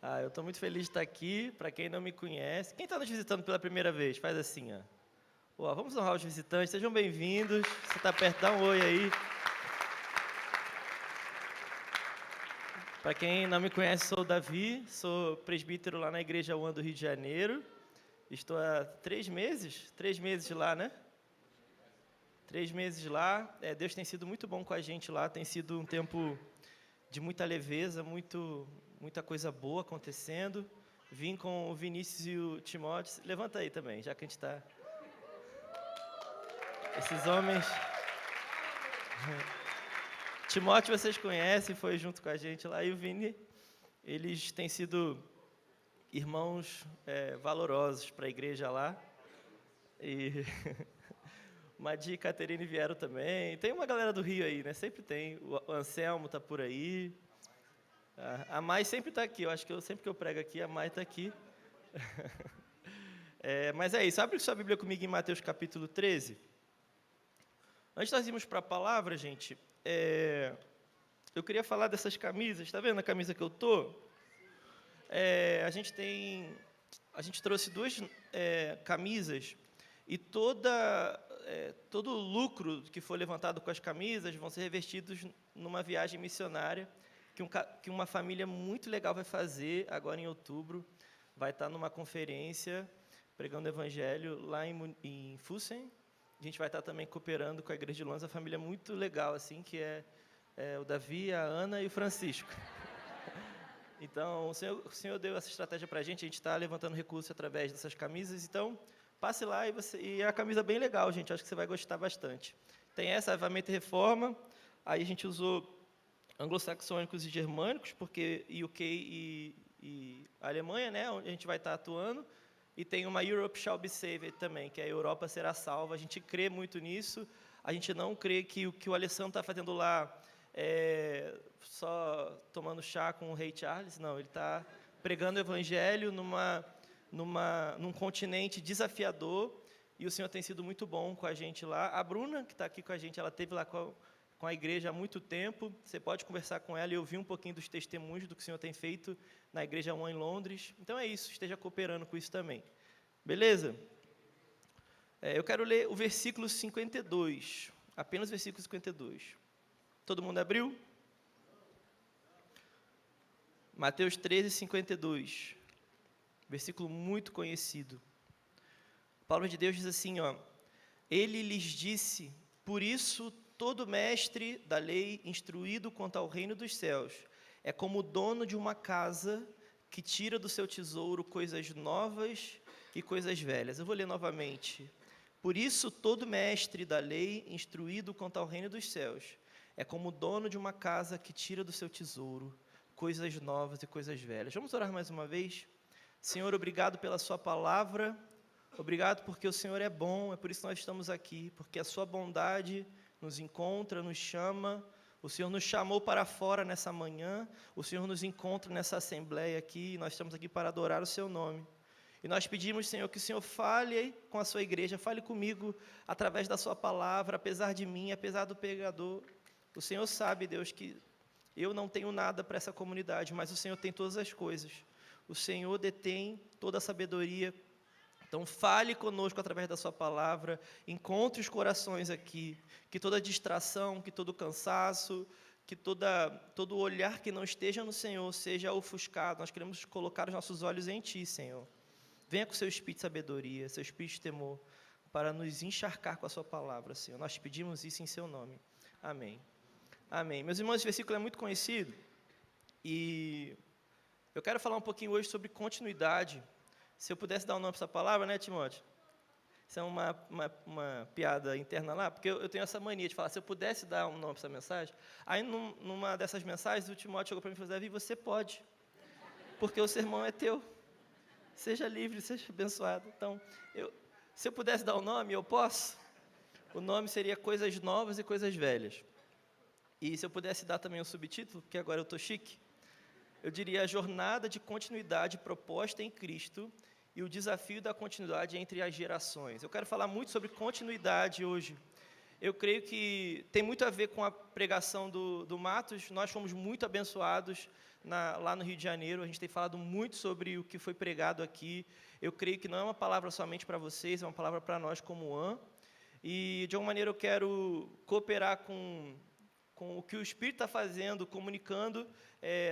Eu estou muito feliz de estar aqui. Para quem não me conhece, quem está nos visitando pela primeira vez, faz assim, ó. Vamos honrar os visitantes, sejam bem-vindos. Você está perto, dá um oi aí. Para quem não me conhece, sou o Davi, sou presbítero lá na Igreja One do Rio de Janeiro. Estou há 3 meses lá, né? 3 meses lá. Deus tem sido muito bom com a gente lá, tem sido um tempo de muita leveza, muita coisa boa acontecendo. Vim com o Vinícius e o Timóteo. Levanta aí também, já que a gente está... Esses homens... Timóteo vocês conhecem, foi junto com a gente lá. E o Vini, eles têm sido irmãos valorosos para a igreja lá. E Madi e Caterine vieram também. Tem uma galera do Rio aí, né? Sempre tem. O Anselmo está por aí. A Mai sempre está aqui. Eu acho que sempre que eu prego aqui, a Mai está aqui. Mas é isso. Abre sua Bíblia comigo em Mateus capítulo 13. Antes de nós irmos para a palavra, gente, eu queria falar dessas camisas. Está vendo a camisa que eu estou? A gente trouxe 2 camisas e todo o lucro que for levantado com as camisas vão ser revestidos numa viagem missionária que uma família muito legal vai fazer agora em outubro. Vai estar numa conferência pregando o evangelho lá em Fussen. A gente vai estar também cooperando com a Igreja de Londres, uma família muito legal, assim, que é o Davi, a Ana e o Francisco. Então, o Senhor deu essa estratégia para a gente está levantando recursos através dessas camisas. Então, passe lá e é uma camisa bem legal, gente, acho que você vai gostar bastante. Tem essa, Avivamento e Reforma, aí a gente usou anglo-saxônicos e germânicos, porque UK e Alemanha, né, onde a gente vai estar atuando. E tem uma Europe Shall Be Saved também, que a Europa será salva. A gente crê muito nisso. A gente não crê que o que o Alessandro está fazendo lá só tomando chá com o rei Charles. Não, ele está pregando o evangelho num continente desafiador. E o Senhor tem sido muito bom com a gente lá. A Bruna, que está aqui com a gente, ela esteve lá com a igreja há muito tempo. Você pode conversar com ela e ouvir um pouquinho dos testemunhos do que o Senhor tem feito na Igreja One em Londres. Então é isso, esteja cooperando com isso também. Beleza? Eu quero ler o versículo 52, apenas o versículo 52. Todo mundo abriu? Mateus 13, 52. Versículo muito conhecido. A palavra de Deus diz assim, ó: Ele lhes disse, por isso todo mestre da lei instruído quanto ao reino dos céus é como o dono de uma casa que tira do seu tesouro coisas novas e coisas velhas. Eu vou ler novamente. Por isso, todo mestre da lei, instruído quanto ao reino dos céus, é como o dono de uma casa que tira do seu tesouro coisas novas e coisas velhas. Vamos orar mais uma vez? Senhor, obrigado pela sua palavra. Obrigado porque o Senhor é bom, é por isso que nós estamos aqui, porque a sua bondade nos encontra, nos chama. O Senhor nos chamou para fora nessa manhã, o Senhor nos encontra nessa assembleia aqui, nós estamos aqui para adorar o seu nome. E nós pedimos, Senhor, que o Senhor fale com a sua igreja, fale comigo através da sua palavra, apesar de mim, apesar do pecador. O Senhor sabe, Deus, que eu não tenho nada para essa comunidade, mas o Senhor tem todas as coisas. O Senhor detém toda a sabedoria. Então, fale conosco através da sua palavra, encontre os corações aqui, que toda distração, que todo cansaço, que todo olhar que não esteja no Senhor seja ofuscado. Nós queremos colocar os nossos olhos em Ti, Senhor. Venha com o seu espírito de sabedoria, seu espírito de temor, para nos encharcar com a sua palavra, Senhor. Nós pedimos isso em seu nome. Amém. Amém. Meus irmãos, esse versículo é muito conhecido e eu quero falar um pouquinho hoje sobre continuidade. Se eu pudesse dar um nome para essa palavra, né, Timóteo? Isso é uma piada interna lá, porque eu tenho essa mania de falar, se eu pudesse dar um nome para essa mensagem, aí numa dessas mensagens, o Timóteo chegou para mim e falou, Davi, você pode, porque o sermão é teu. Seja livre, seja abençoado. Então, se eu pudesse dar um nome, eu posso. O nome seria Coisas Novas e Coisas Velhas. E se eu pudesse dar também um subtítulo, porque agora eu estou chique, eu diria a jornada de continuidade proposta em Cristo e o desafio da continuidade entre as gerações. Eu quero falar muito sobre continuidade hoje. Eu creio que tem muito a ver com a pregação do Matos. Nós fomos muito abençoados lá no Rio de Janeiro. A gente tem falado muito sobre o que foi pregado aqui. Eu creio que não é uma palavra somente para vocês, é uma palavra para nós como AN. E, de alguma maneira, eu quero cooperar com o que o Espírito está fazendo, comunicando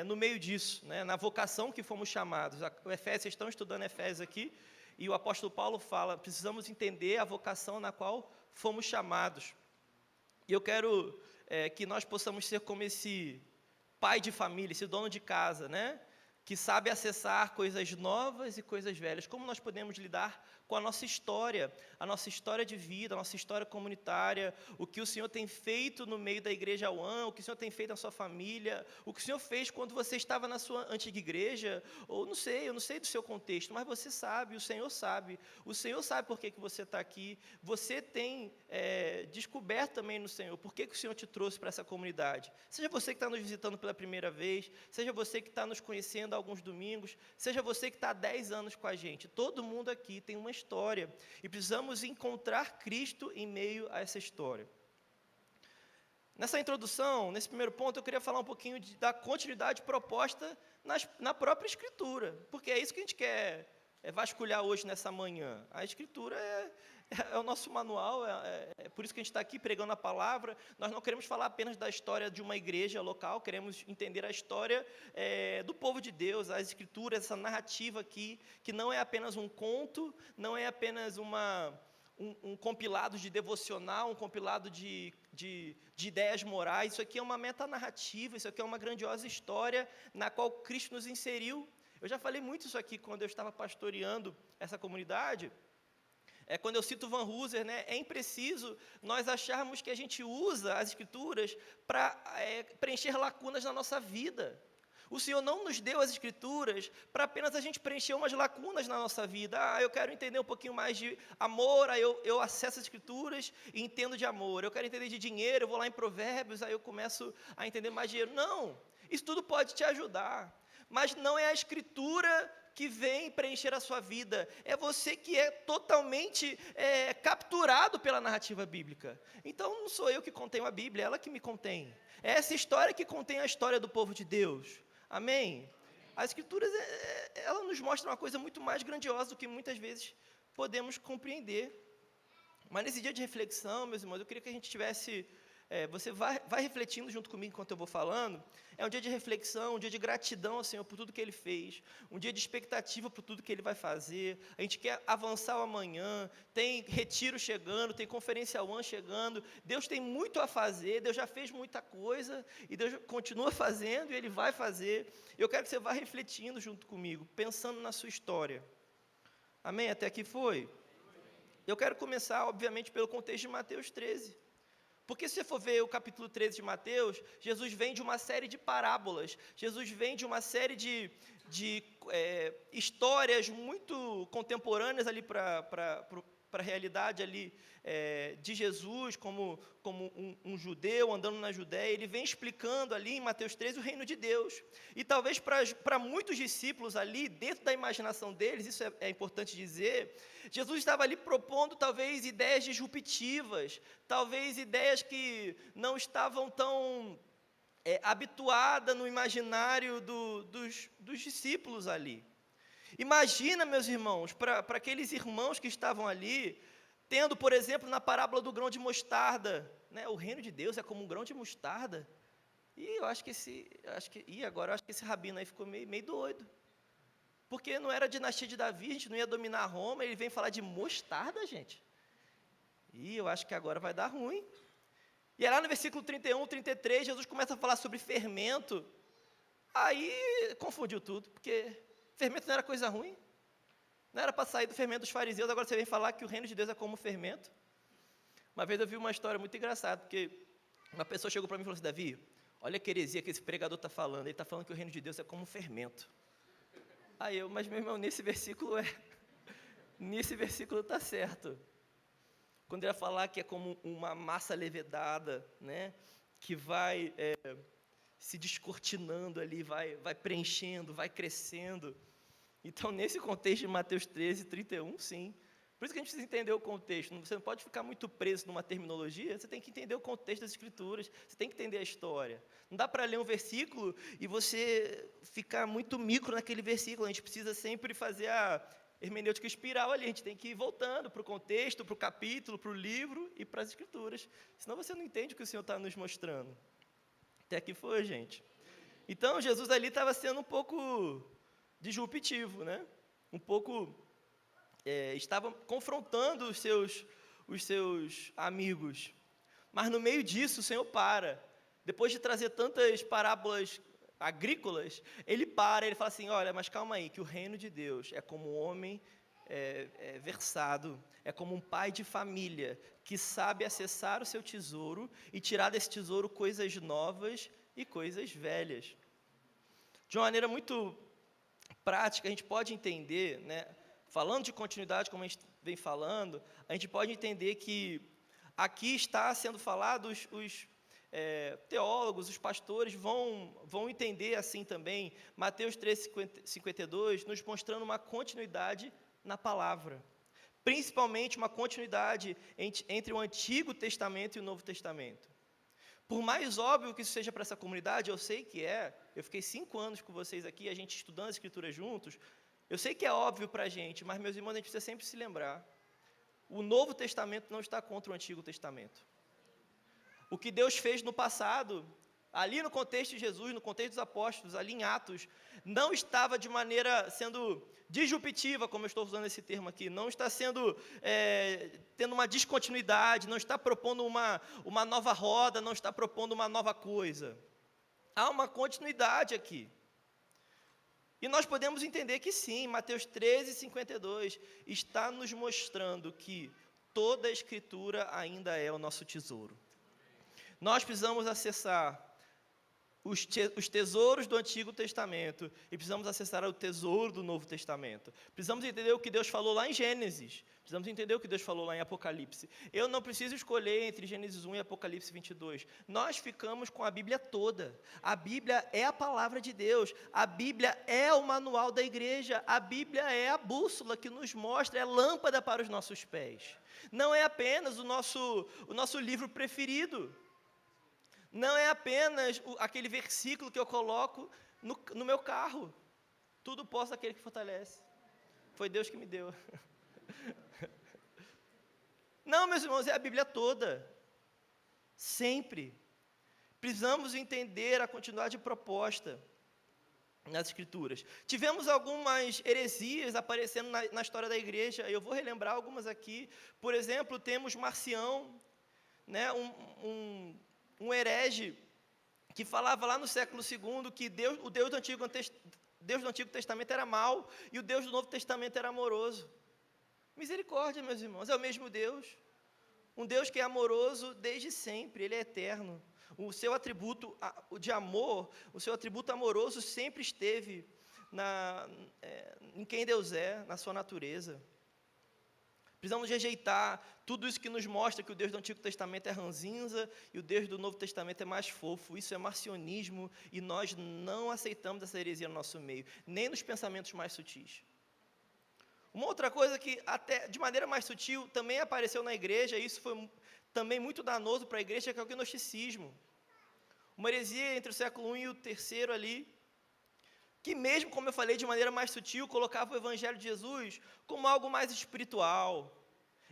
no meio disso, né, na vocação que fomos chamados. O Efésios, vocês estão estudando Efésios aqui, e o apóstolo Paulo fala, precisamos entender a vocação na qual fomos chamados. E eu quero que nós possamos ser como esse pai de família, esse dono de casa, né, que sabe acessar coisas novas e coisas velhas. Como nós podemos lidar com a nossa história de vida, a nossa história comunitária, o que o Senhor tem feito no meio da igreja UAN, o que o Senhor tem feito na sua família, o que o Senhor fez quando você estava na sua antiga igreja, ou eu não sei do seu contexto, mas você sabe, o Senhor sabe por que você está aqui, você tem descoberto também no Senhor, por que o Senhor te trouxe para essa comunidade, seja você que está nos visitando pela primeira vez, seja você que está nos conhecendo há alguns domingos, seja você que está há 10 anos com a gente, todo mundo aqui tem uma história, e precisamos encontrar Cristo em meio a essa história. Nessa introdução, nesse primeiro ponto, eu queria falar um pouquinho da continuidade proposta na própria Escritura, porque é isso que a gente quer vasculhar hoje nessa manhã. A Escritura é o nosso manual, é por isso que a gente está aqui pregando a palavra. Nós não queremos falar apenas da história de uma igreja local, queremos entender a história do povo de Deus, as Escrituras, essa narrativa aqui, que não é apenas um conto, não é apenas um compilado de devocional, um compilado de ideias morais. Isso aqui é uma metanarrativa, isso aqui é uma grandiosa história na qual Cristo nos inseriu. Eu já falei muito isso aqui quando eu estava pastoreando essa comunidade. Quando eu cito Van Hooser, né, é impreciso nós acharmos que a gente usa as Escrituras para preencher lacunas na nossa vida. O Senhor não nos deu as Escrituras para apenas a gente preencher umas lacunas na nossa vida. Eu quero entender um pouquinho mais de amor, aí eu acesso as Escrituras e entendo de amor. Eu quero entender de dinheiro, eu vou lá em Provérbios, aí eu começo a entender mais de dinheiro. Não, isso tudo pode te ajudar, mas não é a Escritura que vem preencher a sua vida, é você que é totalmente capturado pela narrativa bíblica. Então, não sou eu que contenho a Bíblia, é ela que me contém. É essa história que contém a história do povo de Deus. Amém? As Escrituras, ela nos mostra uma coisa muito mais grandiosa do que muitas vezes podemos compreender. Mas nesse dia de reflexão, meus irmãos, eu queria que a gente tivesse... você vai refletindo junto comigo enquanto eu vou falando. É um dia de reflexão, um dia de gratidão ao Senhor por tudo que Ele fez, um dia de expectativa por tudo que Ele vai fazer. A gente quer avançar o amanhã, tem retiro chegando, tem conferência UAN chegando. Deus tem muito a fazer, Deus já fez muita coisa, e Deus continua fazendo, e Ele vai fazer. Eu quero que você vá refletindo junto comigo, pensando na sua história. Amém? Até aqui foi? Eu quero começar, obviamente, pelo contexto de Mateus 13. Porque se você for ver o capítulo 13 de Mateus, Jesus vem de uma série de parábolas, Jesus vem de uma série de histórias muito contemporâneas ali para a realidade ali de Jesus, como um judeu andando na Judéia. Ele vem explicando ali em Mateus 13 o reino de Deus. E talvez para muitos discípulos ali, dentro da imaginação deles, isso é importante dizer, Jesus estava ali propondo talvez ideias disruptivas, talvez ideias que não estavam tão habituadas no imaginário dos discípulos ali. Imagina, meus irmãos, para aqueles irmãos que estavam ali, tendo, por exemplo, na parábola do grão de mostarda, né, o reino de Deus é como um grão de mostarda. E eu acho que esse rabino aí ficou meio doido. Porque não era a dinastia de Davi, a gente não ia dominar Roma, ele vem falar de mostarda, gente. E eu acho que agora vai dar ruim. E aí lá no versículo 31, 33, Jesus começa a falar sobre fermento. Aí confundiu tudo, porque fermento não era coisa ruim. Não era para sair do fermento dos fariseus, agora você vem falar que o reino de Deus é como fermento. Uma vez eu vi uma história muito engraçada, porque uma pessoa chegou para mim e falou assim: Davi, olha que heresia que esse pregador está falando, ele está falando que o reino de Deus é como fermento. Aí eu, mas meu irmão, nesse versículo está certo. Quando ele vai falar que é como uma massa levedada, né, que vai se descortinando ali, vai preenchendo, vai crescendo. Então, nesse contexto de Mateus 13, 31, sim, Por isso que a gente precisa entender o contexto. Você não pode ficar muito preso numa terminologia, você tem que entender o contexto das Escrituras, você tem que entender a história. Não dá para ler um versículo e você ficar muito micro naquele versículo. A gente precisa sempre fazer a hermenêutica espiral ali, a gente tem que ir voltando para o contexto, para o capítulo, para o livro e para as Escrituras. Senão você não entende o que o Senhor está nos mostrando. Até aqui foi, gente. Então, Jesus ali estava sendo um pouco disruptivo, né? Um pouco... estava confrontando os seus amigos. Mas no meio disso, o Senhor para. Depois de trazer tantas parábolas agrícolas, ele para, ele fala assim, olha, mas calma aí, que o reino de Deus é como um homem versado, é como um pai de família, que sabe acessar o seu tesouro e tirar desse tesouro coisas novas e coisas velhas. De uma maneira muito prática, a gente pode entender, né, falando de continuidade, como a gente vem falando, a gente pode entender que aqui está sendo falado, os teólogos, os pastores vão entender assim também, Mateus 3:52, nos mostrando uma continuidade na palavra, principalmente uma continuidade entre o Antigo Testamento e o Novo Testamento. Por mais óbvio que isso seja para essa comunidade, eu sei que eu fiquei 5 anos com vocês aqui, a gente estudando a Escritura juntos, eu sei que é óbvio para a gente, mas, meus irmãos, a gente precisa sempre se lembrar, o Novo Testamento não está contra o Antigo Testamento. O que Deus fez no passado, ali no contexto de Jesus, no contexto dos apóstolos, ali em Atos, não estava de maneira sendo disruptiva, como eu estou usando esse termo aqui, não está sendo, tendo uma descontinuidade, não está propondo uma nova roda, não está propondo uma nova coisa. Há uma continuidade aqui. E nós podemos entender que sim, Mateus 13:52 está nos mostrando que toda a Escritura ainda é o nosso tesouro. Nós precisamos acessar os tesouros do Antigo Testamento e precisamos acessar o tesouro do Novo Testamento. Precisamos entender o que Deus falou lá em Gênesis. Precisamos entender o que Deus falou lá em Apocalipse. Eu não preciso escolher entre Gênesis 1 e Apocalipse 22. Nós ficamos com a Bíblia toda. A Bíblia é a palavra de Deus. A Bíblia é o manual da igreja. A Bíblia é a bússola que nos mostra, é a lâmpada para os nossos pés. Não é apenas o nosso livro preferido. Não é apenas aquele versículo que eu coloco no meu carro. Tudo posso daquele que fortalece. Foi Deus que me deu. Não, meus irmãos, é a Bíblia toda. Sempre. Precisamos entender a continuidade proposta nas Escrituras. Tivemos algumas heresias aparecendo na história da igreja. Eu vou relembrar algumas aqui. Por exemplo, temos Marcião, né, um herege que falava lá no século II que o Deus do Antigo Testamento era mau e o Deus do Novo Testamento era amoroso. Misericórdia, meus irmãos, é o mesmo Deus. Um Deus que é amoroso desde sempre, Ele é eterno. O seu atributo de amor, o seu atributo amoroso sempre esteve em quem Deus é, na sua natureza. Precisamos rejeitar tudo isso que nos mostra que o Deus do Antigo Testamento é ranzinza e o Deus do Novo Testamento é mais fofo. Isso é marcionismo e nós não aceitamos essa heresia no nosso meio, nem nos pensamentos mais sutis. Uma outra coisa que até de maneira mais sutil também apareceu na igreja, e isso foi também muito danoso para a igreja, que é o gnosticismo. Uma heresia entre o século I e o III ali, que mesmo, como eu falei, de maneira mais sutil, colocava o Evangelho de Jesus como algo mais espiritual,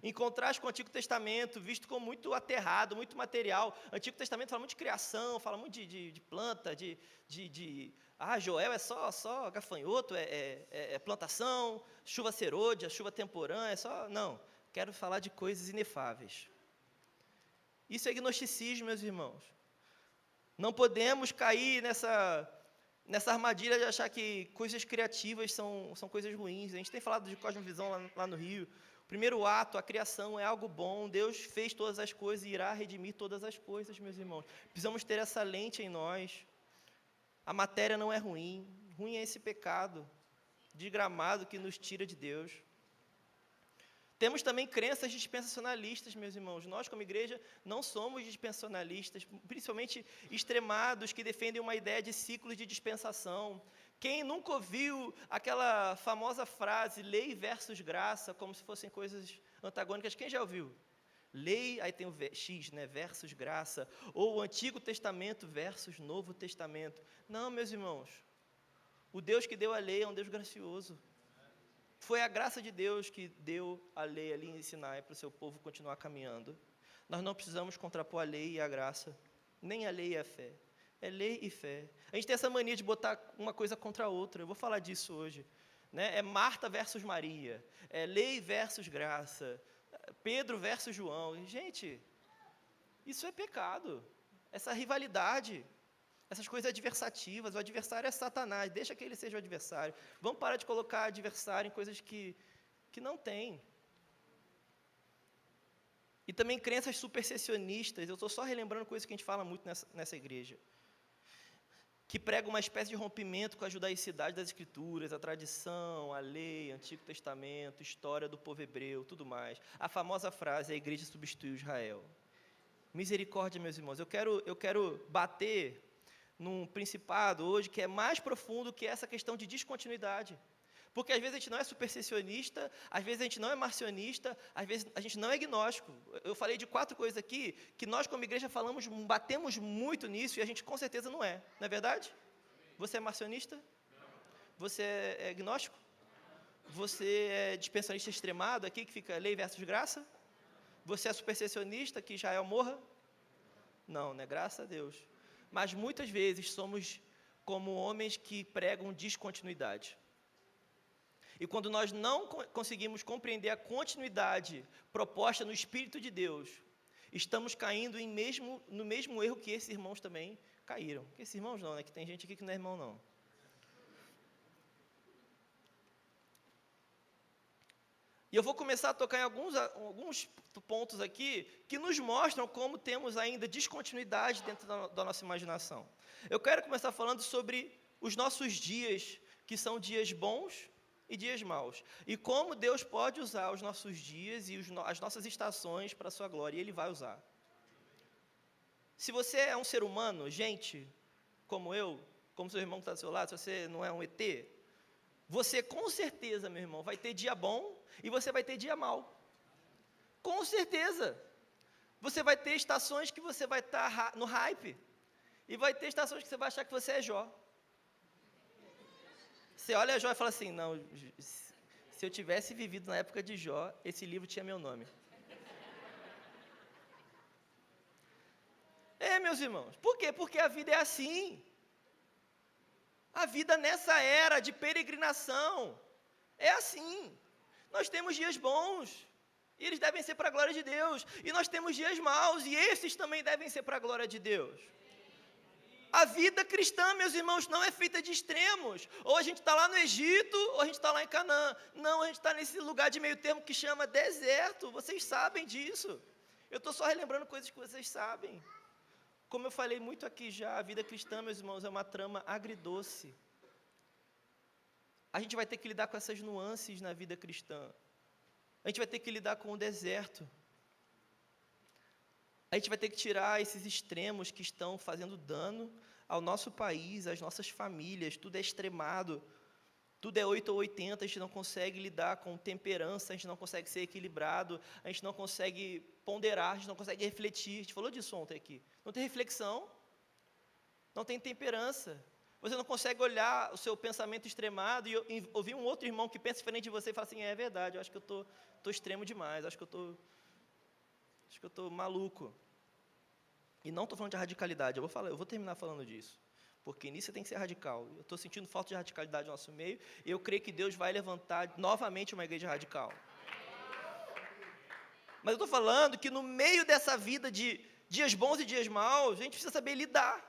em contraste com o Antigo Testamento, visto como muito aterrado, muito material. O Antigo Testamento fala muito de criação, fala muito de planta, Joel é só gafanhoto, é plantação, chuva serôdia, chuva temporã, não, quero falar de coisas inefáveis. Isso é gnosticismo, meus irmãos. Não podemos cair nessa armadilha de achar que coisas criativas são coisas ruins. A gente tem falado de cosmovisão lá no Rio. O primeiro ato, a criação, é algo bom. Deus fez todas as coisas e irá redimir todas as coisas, meus irmãos. Precisamos ter essa lente em nós. A matéria não é ruim. Ruim é esse pecado desgramado que nos tira de Deus. Temos também crenças dispensacionalistas, meus irmãos. Nós, como igreja, não somos dispensacionalistas, principalmente extremados, que defendem uma ideia de ciclos de dispensação, Quem nunca ouviu aquela famosa frase, lei versus graça, como se fossem coisas antagônicas? Quem já ouviu? Lei, aí tem o X, né, versus graça, ou o Antigo Testamento versus Novo Testamento. Não, meus irmãos, o Deus que deu a lei é um Deus gracioso. Foi a graça de Deus que deu a lei ali em Sinai para o seu povo continuar caminhando. Nós não precisamos contrapor a lei e a graça, nem a lei e a fé. É lei e fé. A gente tem essa mania de botar uma coisa contra a outra. Eu vou falar disso hoje. Né? É Marta versus Maria. É lei versus graça. Pedro versus João. Gente, isso é pecado. Essa rivalidade. Essas coisas adversativas. O adversário é Satanás. Deixa que ele seja o adversário. Vamos parar de colocar adversário em coisas que não tem. E também crenças supersessionistas. Eu estou só relembrando coisas que a gente fala muito nessa igreja. Que prega uma espécie de rompimento com a judaicidade das Escrituras, a tradição, a lei, Antigo Testamento, história do povo hebreu, tudo mais. A famosa frase, a igreja substituiu Israel. Misericórdia, meus irmãos. Eu quero bater num principado hoje que é mais profundo que essa questão de descontinuidade. Porque às vezes a gente não é supersessionista, às vezes a gente não é marcionista, às vezes a gente não é agnóstico. Eu falei de 4 coisas aqui que nós como igreja batemos muito nisso e a gente com certeza não é. Não é verdade? Você é marcionista? Você é agnóstico? Você é dispensacionista extremado aqui que fica lei versus graça? Você é supersessionista que Israel morra? Não, né? Graças a Deus. Mas muitas vezes somos como homens que pregam descontinuidade. E quando nós não conseguimos compreender a continuidade proposta no Espírito de Deus, estamos caindo no mesmo erro que esses irmãos também caíram. Que esses irmãos não, né? Que tem gente aqui que não é irmão, não. E eu vou começar a tocar em alguns pontos aqui que nos mostram como temos ainda descontinuidade dentro da nossa imaginação. Eu quero começar falando sobre os nossos dias, que são dias bons e dias maus. E como Deus pode usar os nossos dias e as nossas estações para a sua glória, e Ele vai usar. Se você é um ser humano, gente, como eu, como seu irmão que está do seu lado, se você não é um ET, você com certeza, meu irmão, vai ter dia bom e você vai ter dia mau. Com certeza. Você vai ter estações que você vai estar no hype, e vai ter estações que você vai achar que você é Jó. Você olha a Jó e fala assim, não, se eu tivesse vivido na época de Jó, esse livro tinha meu nome. Meus irmãos, por quê? Porque a vida é assim. A vida nessa era de peregrinação é assim. Nós temos dias bons, e eles devem ser para a glória de Deus. E nós temos dias maus, e esses também devem ser para a glória de Deus. A vida cristã, meus irmãos, não é feita de extremos. Ou a gente está lá no Egito, ou a gente está lá em Canaã. Não, a gente está nesse lugar de meio termo que chama deserto. Vocês sabem disso. Eu estou só relembrando coisas que vocês sabem. Como eu falei muito aqui já, a vida cristã, meus irmãos, é uma trama agridoce. A gente vai ter que lidar com essas nuances na vida cristã. A gente vai ter que lidar com o deserto. A gente vai ter que tirar esses extremos que estão fazendo dano ao nosso país, às nossas famílias. Tudo é extremado, tudo é 8 ou 80, a gente não consegue lidar com temperança, a gente não consegue ser equilibrado, a gente não consegue ponderar, a gente não consegue refletir. A gente falou disso ontem aqui. Não tem reflexão, não tem temperança. Você não consegue olhar o seu pensamento extremado e ouvir um outro irmão que pensa diferente de você e falar assim, é verdade, eu acho que eu estou extremo demais, acho que eu estou maluco. E não estou falando de radicalidade, eu vou terminar falando disso. Porque nisso você tem que ser radical. Eu estou sentindo falta de radicalidade no nosso meio, e eu creio que Deus vai levantar novamente uma igreja radical. Mas eu estou falando que no meio dessa vida de dias bons e dias maus, a gente precisa saber lidar.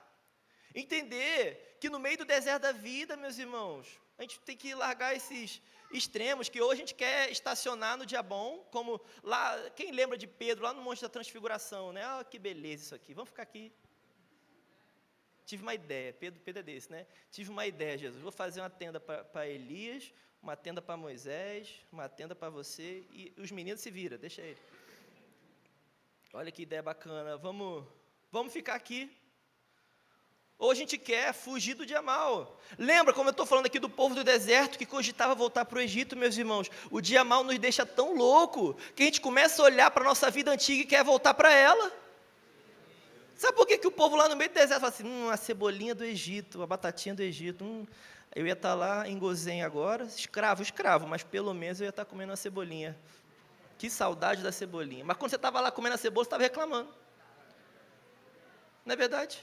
Entender que no meio do deserto da vida, meus irmãos, a gente tem que largar esses extremos, que ou a gente quer estacionar no dia bom, como lá, quem lembra de Pedro, lá no Monte da Transfiguração, né? Ah, que beleza isso aqui, vamos ficar aqui. Tive uma ideia, Pedro é desse, né? Tive uma ideia, Jesus, vou fazer uma tenda para Elias, uma tenda para Moisés, uma tenda para você, e os meninos se viram, deixa ele. Olha que ideia bacana, vamos ficar aqui. ou a gente quer fugir do dia mal. Lembra como eu estou falando aqui do povo do deserto que cogitava voltar para o Egito, meus irmãos? O dia mal nos deixa tão louco que a gente começa a olhar para a nossa vida antiga e quer voltar para ela. Sabe por que o povo lá no meio do deserto fala assim, a cebolinha do Egito, a batatinha do Egito, eu ia estar lá em Gozém agora, escravo, mas pelo menos eu ia estar comendo uma cebolinha. Que saudade da cebolinha. Mas quando você estava lá comendo a cebola, você estava reclamando. Não é verdade?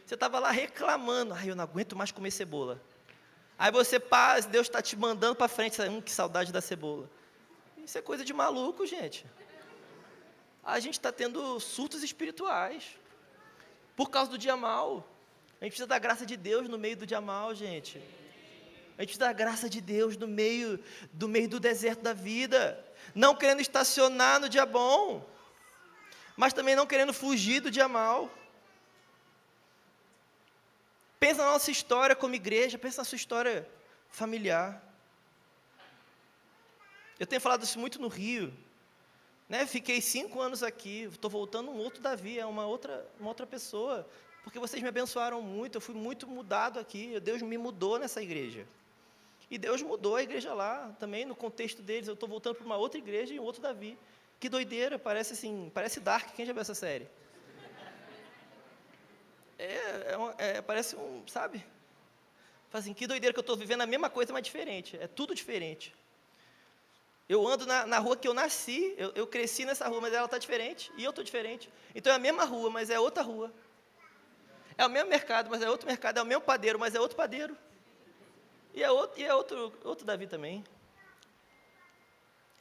Você estava lá reclamando, eu não aguento mais comer cebola. Aí você passa, Deus está te mandando para frente, que saudade da cebola. Isso é coisa de maluco, gente. A gente está tendo surtos espirituais, por causa do dia mal. A gente precisa da graça de Deus no meio do dia mal, gente. A gente precisa da graça de Deus no meio do deserto da vida. Não querendo estacionar no dia bom, mas também não querendo fugir do dia mal. Pensa na nossa história como igreja, pensa na sua história familiar. Eu tenho falado isso muito no Rio, né? Fiquei 5 anos aqui, estou voltando um outro Davi, é uma outra pessoa, porque vocês me abençoaram muito, eu fui muito mudado aqui, Deus me mudou nessa igreja. E Deus mudou a igreja lá, também no contexto deles, eu estou voltando para uma outra igreja e um outro Davi. Que doideira, parece Dark, quem já viu essa série? Parece sabe? Fala assim, que doideira que eu estou vivendo a mesma coisa, mas diferente. É tudo diferente. Eu ando na rua que eu nasci, eu cresci nessa rua, mas ela está diferente, e eu estou diferente. Então é a mesma rua, mas é outra rua. É o mesmo mercado, mas é outro mercado. É o mesmo padeiro, mas é outro padeiro. E é outro Davi também.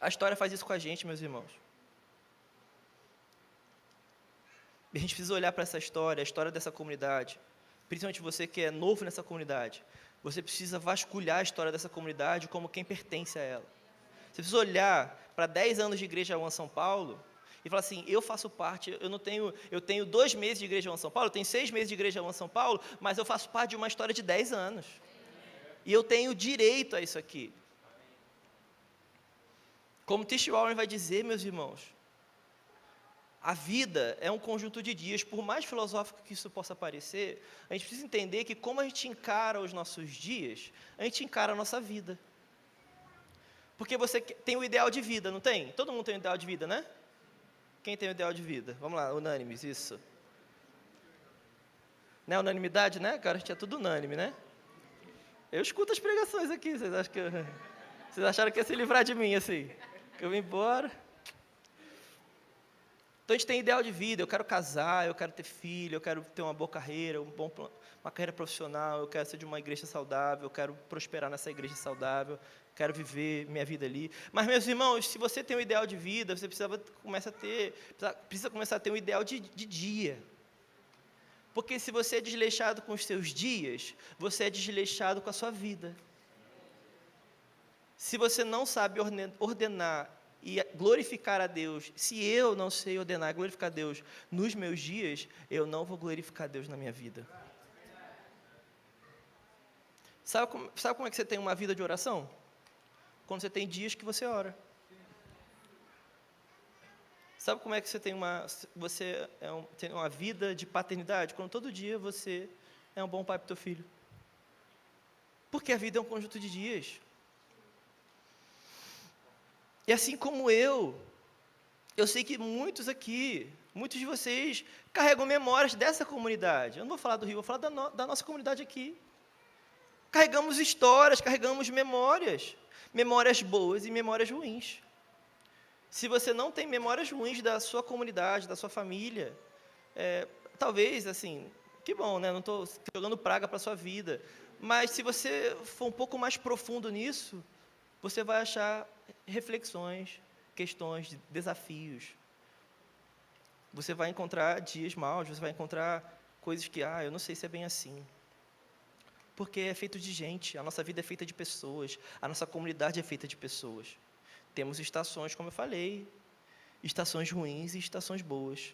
A história faz isso com a gente, meus irmãos. A gente precisa olhar para essa história, a história dessa comunidade, principalmente você que é novo nessa comunidade, você precisa vasculhar a história dessa comunidade como quem pertence a ela. Você precisa olhar para 10 anos de Igreja One São Paulo e falar assim, eu faço parte, eu tenho 2 meses de Igreja One São Paulo, eu tenho 6 meses de Igreja One São Paulo, mas eu faço parte de uma história de 10 anos. E eu tenho direito a isso aqui. Como T.H. Warren vai dizer, meus irmãos, a vida é um conjunto de dias, por mais filosófico que isso possa parecer, a gente precisa entender que como a gente encara os nossos dias, a gente encara a nossa vida. Porque você tem o ideal de vida, não tem? Todo mundo tem o ideal de vida, né? Quem tem o ideal de vida? Vamos lá, unânimes, isso. Não é unanimidade, né? Cara, a gente é tudo unânime, né? Eu escuto as pregações aqui, vocês acharam que ia se livrar de mim, assim? Que eu vim embora. Então a gente tem ideal de vida, eu quero casar, eu quero ter filho, eu quero ter uma boa carreira, uma carreira profissional, eu quero ser de uma igreja saudável, eu quero prosperar nessa igreja saudável, quero viver minha vida ali. Mas, meus irmãos, se você tem um ideal de vida, você precisa começar a ter um ideal de dia. Porque se você é desleixado com os seus dias, você é desleixado com a sua vida. Se você não sabe ordenar e glorificar a Deus, se eu não sei ordenar e glorificar a Deus nos meus dias, eu não vou glorificar a Deus na minha vida. Sabe como é que você tem uma vida de oração? Quando você tem dias que você ora. Sabe como é que você tem tem uma vida de paternidade? Quando todo dia você é um bom pai para o teu filho. Porque a vida é um conjunto de dias. E assim como eu sei que muitos de vocês carregam memórias dessa comunidade. Eu não vou falar do Rio, vou falar da nossa comunidade aqui. Carregamos histórias, carregamos memórias boas e memórias ruins. Se você não tem memórias ruins da sua comunidade, da sua família, talvez, assim, que bom, né? Não estou jogando praga para a sua vida. Mas se você for um pouco mais profundo nisso, você vai achar reflexões, questões, desafios. Você vai encontrar dias maus, você vai encontrar coisas que, eu não sei se é bem assim. Porque é feito de gente, a nossa vida é feita de pessoas, a nossa comunidade é feita de pessoas. Temos estações, como eu falei, estações ruins e estações boas.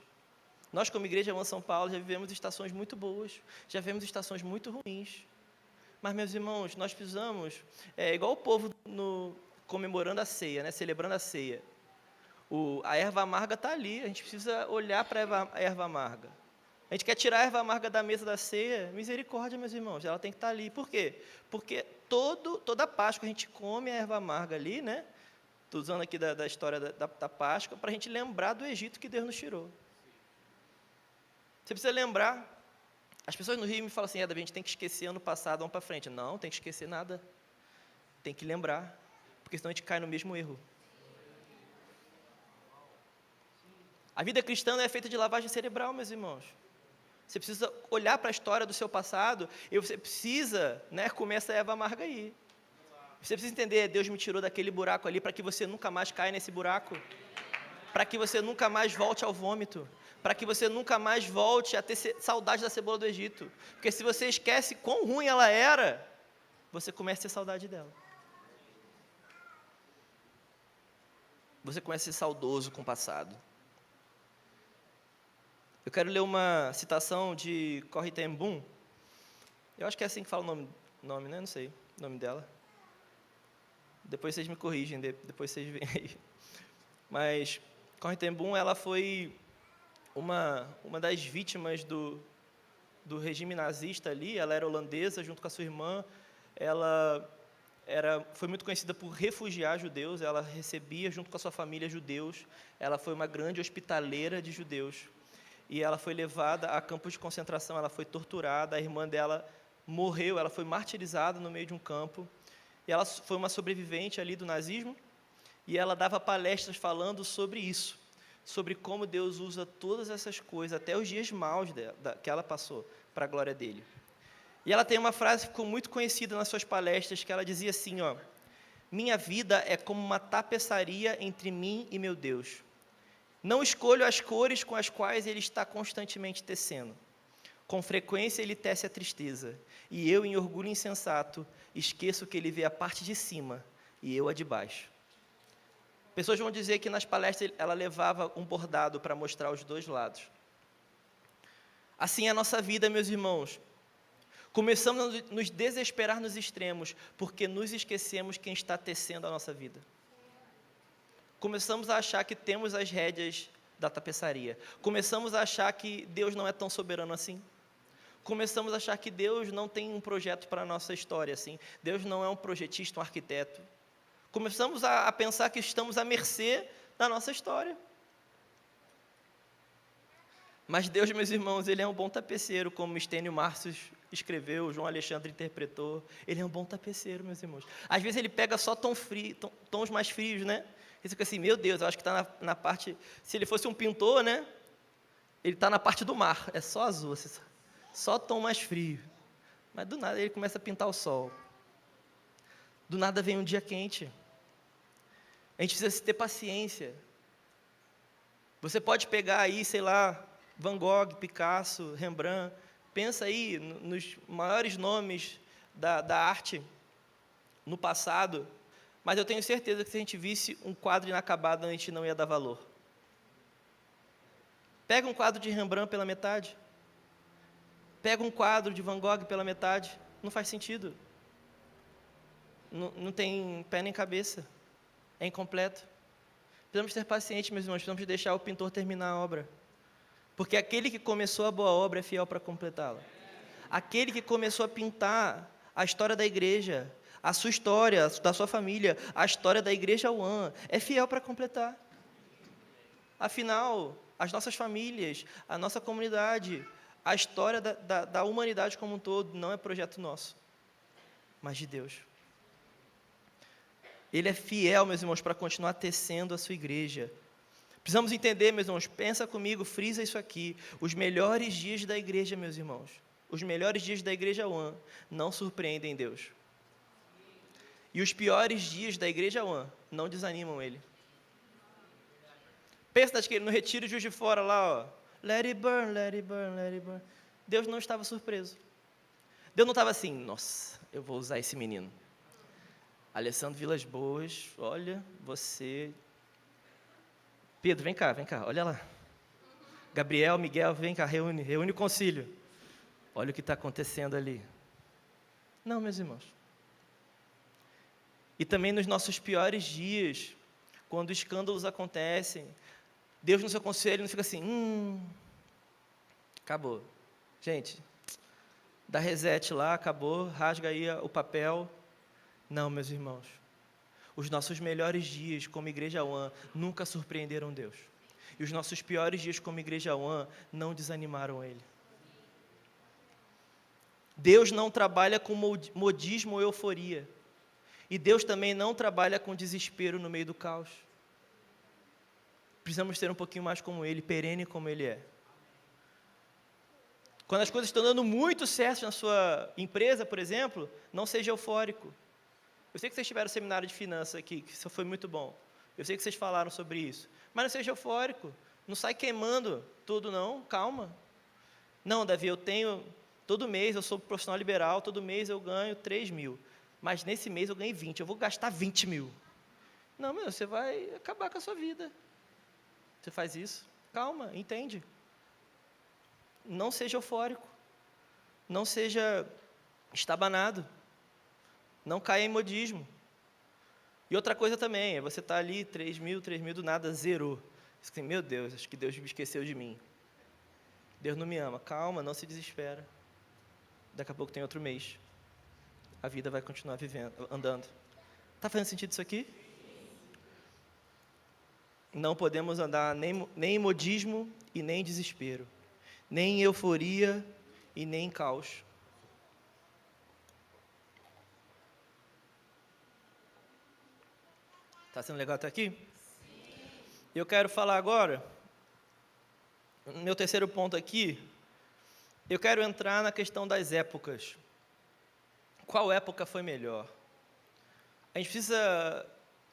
Nós, como Igreja One São Paulo, já vivemos estações muito boas, já vivemos estações muito ruins. Mas, meus irmãos, nós precisamos, igual o povo comemorando a ceia, né, celebrando a ceia. A erva amarga está ali, a gente precisa olhar para a erva amarga. A A gente quer tirar a erva amarga da mesa da ceia. Misericórdia, meus irmãos, ela tem que estar ali. Por quê? Porque toda Páscoa a gente come a erva amarga ali, né? Estou usando aqui da história da Páscoa, para a gente lembrar do Egito que Deus nos tirou. Você precisa lembrar. As pessoas no Rio me falam assim, Davi, a gente tem que esquecer ano passado, vamos para frente. Não, tem que esquecer nada. Tem que lembrar, porque senão a gente cai no mesmo erro. A vida cristã não é feita de lavagem cerebral, meus irmãos. Você precisa olhar para a história do seu passado e você precisa, comer essa erva amarga aí. Você precisa entender, Deus me tirou daquele buraco ali para que você nunca mais caia nesse buraco. Para que você nunca mais volte ao vômito. Para que você nunca mais volte a ter saudade da cebola do Egito. Porque se você esquece quão ruim ela era, você começa a ter saudade dela. Você começa a ser saudoso com o passado. Eu quero ler uma citação de Corrie ten Boom. Eu acho que é assim que fala o nome, né? Não sei o nome dela. Depois vocês me corrigem, depois vocês veem aí. Mas Corrie ten Boom, ela foi uma das vítimas do regime nazista ali. Ela era holandesa, junto com a sua irmã. Ela foi muito conhecida por refugiar judeus. Ela recebia, junto com a sua família, judeus. Ela foi uma grande hospitaleira de judeus. E ela foi levada a campos de concentração, ela foi torturada, a irmã dela morreu, ela foi martirizada no meio de um campo. E ela foi uma sobrevivente ali do nazismo, e ela dava palestras falando sobre isso, sobre como Deus usa todas essas coisas, até os dias maus que ela passou, para a glória dele. E ela tem uma frase que ficou muito conhecida nas suas palestras, que ela dizia assim, minha vida é como uma tapeçaria entre mim e meu Deus. Não escolho as cores com as quais ele está constantemente tecendo. Com frequência ele tece a tristeza, e eu, em orgulho insensato, esqueço que ele vê a parte de cima e eu a de baixo. Pessoas vão dizer que nas palestras ela levava um bordado para mostrar os dois lados. Assim é a nossa vida, meus irmãos. Começamos a nos desesperar nos extremos, porque nos esquecemos quem está tecendo a nossa vida. Começamos a achar que temos as rédeas da tapeçaria. Começamos a achar que Deus não é tão soberano assim. Começamos a achar que Deus não tem um projeto para a nossa história assim. Deus não é um projetista, um arquiteto. Começamos a pensar que estamos à mercê da nossa história. Mas Deus, meus irmãos, Ele é um bom tapeceiro, como Estênio Márcios escreveu, João Alexandre interpretou. Ele é um bom tapeceiro, meus irmãos. Às vezes Ele pega só tons mais frios, né? E você fica assim, meu Deus, eu acho que está na parte... Se ele fosse um pintor, né? Ele está na parte do mar, é só azul, só tom mais frio. Mas do nada ele começa a pintar o sol. Do nada vem um dia quente. A gente precisa ter paciência. Você pode pegar aí, sei lá, Van Gogh, Picasso, Rembrandt. Pensa aí nos maiores nomes da arte no passado. Mas eu tenho certeza que se a gente visse um quadro inacabado, a gente não ia dar valor. Pega um quadro de Rembrandt pela metade. Pega um quadro de Van Gogh pela metade. Não faz sentido. Não tem pé nem cabeça. É incompleto. Precisamos ter paciência, meus irmãos. Precisamos deixar o pintor terminar a obra. Porque aquele que começou a boa obra é fiel para completá-la. Aquele que começou a pintar a história da igreja, a sua história, da sua família, a história da Igreja One, é fiel para completar. Afinal, as nossas famílias, a nossa comunidade, a história da humanidade como um todo, não é projeto nosso, mas de Deus. Ele é fiel, meus irmãos, para continuar tecendo a sua igreja. Precisamos entender, meus irmãos, pensa comigo, frisa isso aqui. Os melhores dias da igreja, meus irmãos, os melhores dias da Igreja One não surpreendem Deus. E os piores dias da Igreja One não desanimam Ele. Pensa no retiro de Juiz de Fora lá, let it burn, let it burn, let it burn. Deus não estava surpreso. Deus não estava assim, nossa, eu vou usar esse menino. Alessandro Vilas Boas, olha, você... Pedro, vem cá, olha lá. Gabriel, Miguel, vem cá, reúne o concílio. Olha o que está acontecendo ali. Não, meus irmãos. E também nos nossos piores dias, quando escândalos acontecem, Deus no seu conselho não fica assim, Acabou. Gente, dá reset lá, acabou, rasga aí o papel. Não, meus irmãos. Os nossos melhores dias como Igreja One nunca surpreenderam Deus. E os nossos piores dias como Igreja One não desanimaram Ele. Deus não trabalha com modismo ou euforia. E Deus também não trabalha com desespero no meio do caos. Precisamos ser um pouquinho mais como Ele, perene como Ele é. Quando as coisas estão dando muito certo na sua empresa, por exemplo, não seja eufórico. Eu sei que vocês tiveram seminário de finanças aqui, que isso foi muito bom. Eu sei que vocês falaram sobre isso. Mas não seja eufórico. Não sai queimando tudo, não. Calma. Não, Davi, todo mês eu sou profissional liberal, todo mês eu ganho 3 mil. Mas nesse mês eu ganhei 20, eu vou gastar 20 mil. Não, você vai acabar com a sua vida. Você faz isso. Calma, entende? Não seja eufórico. Não seja estabanado. Não caia em modismo. E outra coisa também, você está ali, 3 mil, do nada, zerou. Você assim, meu Deus, acho que Deus me esqueceu de mim. Deus não me ama. Calma, não se desespera. Daqui a pouco tem outro mês. A vida vai continuar andando. Está fazendo sentido isso aqui? Não podemos andar nem em modismo e nem em desespero. Nem em euforia e nem em caos. Está sendo legal até aqui? Sim. Eu quero falar agora, meu terceiro ponto aqui, eu quero entrar na questão das épocas. Qual época foi melhor? A gente precisa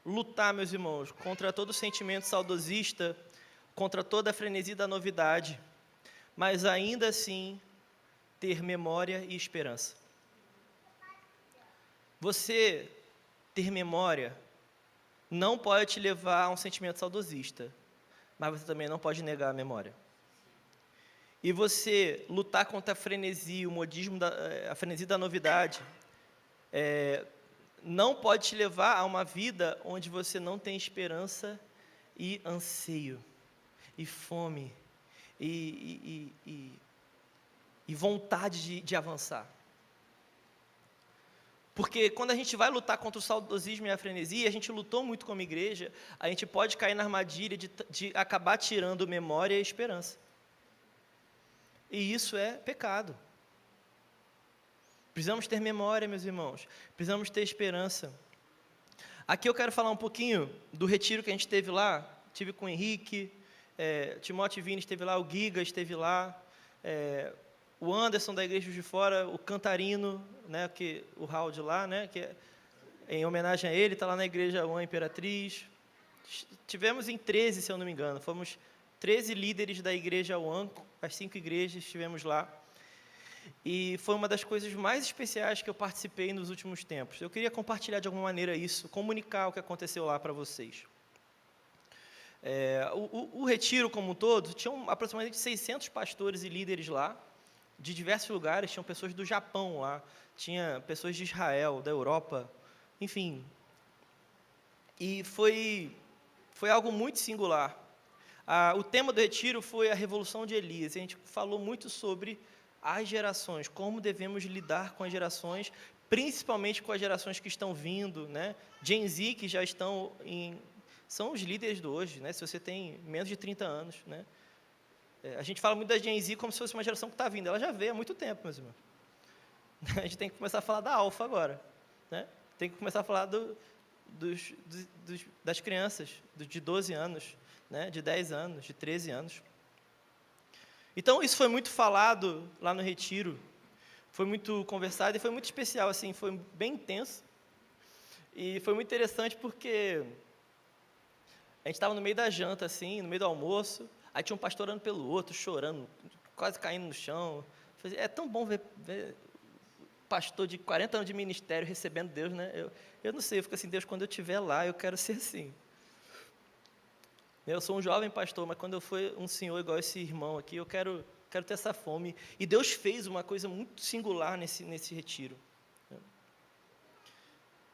lutar, meus irmãos, contra todo sentimento saudosista, contra toda a frenesi da novidade, mas ainda assim ter memória e esperança. Você ter memória não pode te levar a um sentimento saudosista, mas você também não pode negar a memória. E você lutar contra a frenesi, o modismo, a frenesi da novidade, não pode te levar a uma vida onde você não tem esperança e anseio, e fome, e vontade de avançar. Porque quando a gente vai lutar contra o saudosismo e a frenesia, a gente lutou muito como igreja, a gente pode cair na armadilha de acabar tirando memória e esperança. E isso é pecado. Precisamos ter memória, meus irmãos. Precisamos ter esperança. Aqui eu quero falar um pouquinho do retiro que a gente teve lá. Tive com o Henrique, Timóteo Vini esteve lá, o Giga esteve lá, o Anderson da Igreja de Fora, o Cantarino, né, o Raul de lá, né, que em homenagem a ele, está lá na Igreja One Imperatriz. Tivemos em 13, se eu não me engano, fomos 13 líderes da Igreja One, as 5 igrejas estivemos lá. E foi uma das coisas mais especiais que eu participei nos últimos tempos. Eu queria compartilhar de alguma maneira isso, comunicar o que aconteceu lá para vocês. O retiro como um todo, tinham aproximadamente 600 pastores e líderes lá, de diversos lugares, tinham pessoas do Japão lá, tinha pessoas de Israel, da Europa, enfim. E foi algo muito singular. O tema do retiro foi a Revolução de Elias. A gente falou muito sobre as gerações, como devemos lidar com as gerações, principalmente com as gerações que estão vindo, né? Gen Z, que já estão são os líderes de hoje, né? Se você tem menos de 30 anos, né? A gente fala muito da Gen Z como se fosse uma geração que está vindo. Ela já veio há muito tempo, meus irmãos. A gente tem que começar a falar da Alfa agora, né? Tem que começar a falar das crianças de 12 anos, né? De 10 anos, de 13 anos. Então, isso foi muito falado lá no retiro, foi muito conversado e foi muito especial, assim, foi bem intenso. E foi muito interessante porque a gente estava no meio da janta, assim, no meio do almoço, aí tinha um pastor orando pelo outro, chorando, quase caindo no chão. É tão bom ver pastor de 40 anos de ministério recebendo Deus, né? Eu não sei, eu fico assim, Deus, quando eu estiver lá, eu quero ser assim. Eu sou um jovem pastor, mas quando eu for um senhor igual esse irmão aqui, eu quero ter essa fome. E Deus fez uma coisa muito singular nesse retiro.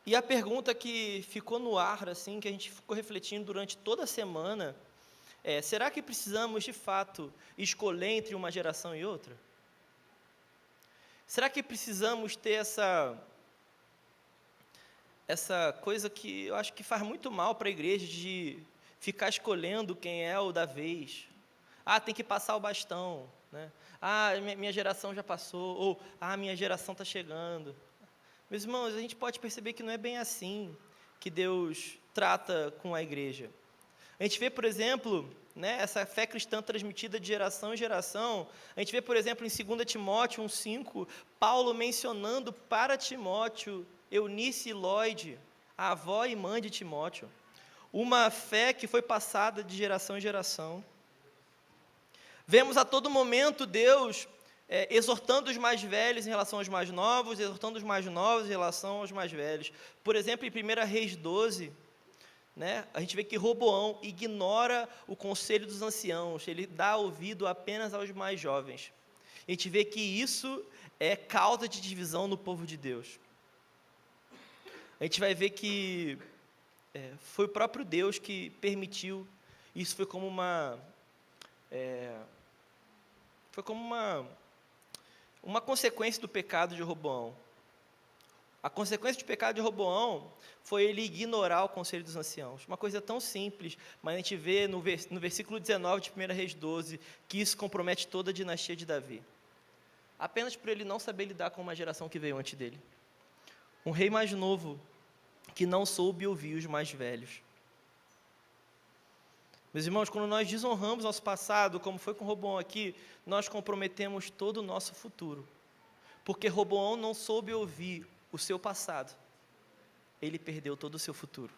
E a pergunta que ficou no ar, assim, que a gente ficou refletindo durante toda a semana, será que precisamos, de fato, escolher entre uma geração e outra? Será que precisamos ter essa coisa que eu acho que faz muito mal para a igreja, de ficar escolhendo quem é o da vez? Tem que passar o bastão, né? Minha geração já passou, ou minha geração está chegando. Meus irmãos, a gente pode perceber que não é bem assim que Deus trata com a igreja. A gente vê, por exemplo, né, essa fé cristã transmitida de geração em geração. A gente vê, por exemplo, em 2 Timóteo 1,5, Paulo mencionando para Timóteo, Eunice e Lloyd, a avó e mãe de Timóteo. Uma fé que foi passada de geração em geração. Vemos a todo momento Deus exortando os mais velhos em relação aos mais novos, exortando os mais novos em relação aos mais velhos. Por exemplo, em 1 Reis 12, né, a gente vê que Roboão ignora o conselho dos anciãos, ele dá ouvido apenas aos mais jovens. A gente vê que isso é causa de divisão no povo de Deus. A gente vai ver que foi o próprio Deus que permitiu, isso foi como uma consequência do pecado de Roboão. A consequência do pecado de Roboão foi ele ignorar o conselho dos anciãos. Uma coisa tão simples, mas a gente vê no versículo 19 de 1 Reis 12, que isso compromete toda a dinastia de Davi. Apenas por ele não saber lidar com uma geração que veio antes dele. Um rei mais novo, que não soube ouvir os mais velhos. Meus irmãos, quando nós desonramos nosso passado, como foi com Roboão aqui, nós comprometemos todo o nosso futuro. Porque Roboão não soube ouvir o seu passado, ele perdeu todo o seu futuro.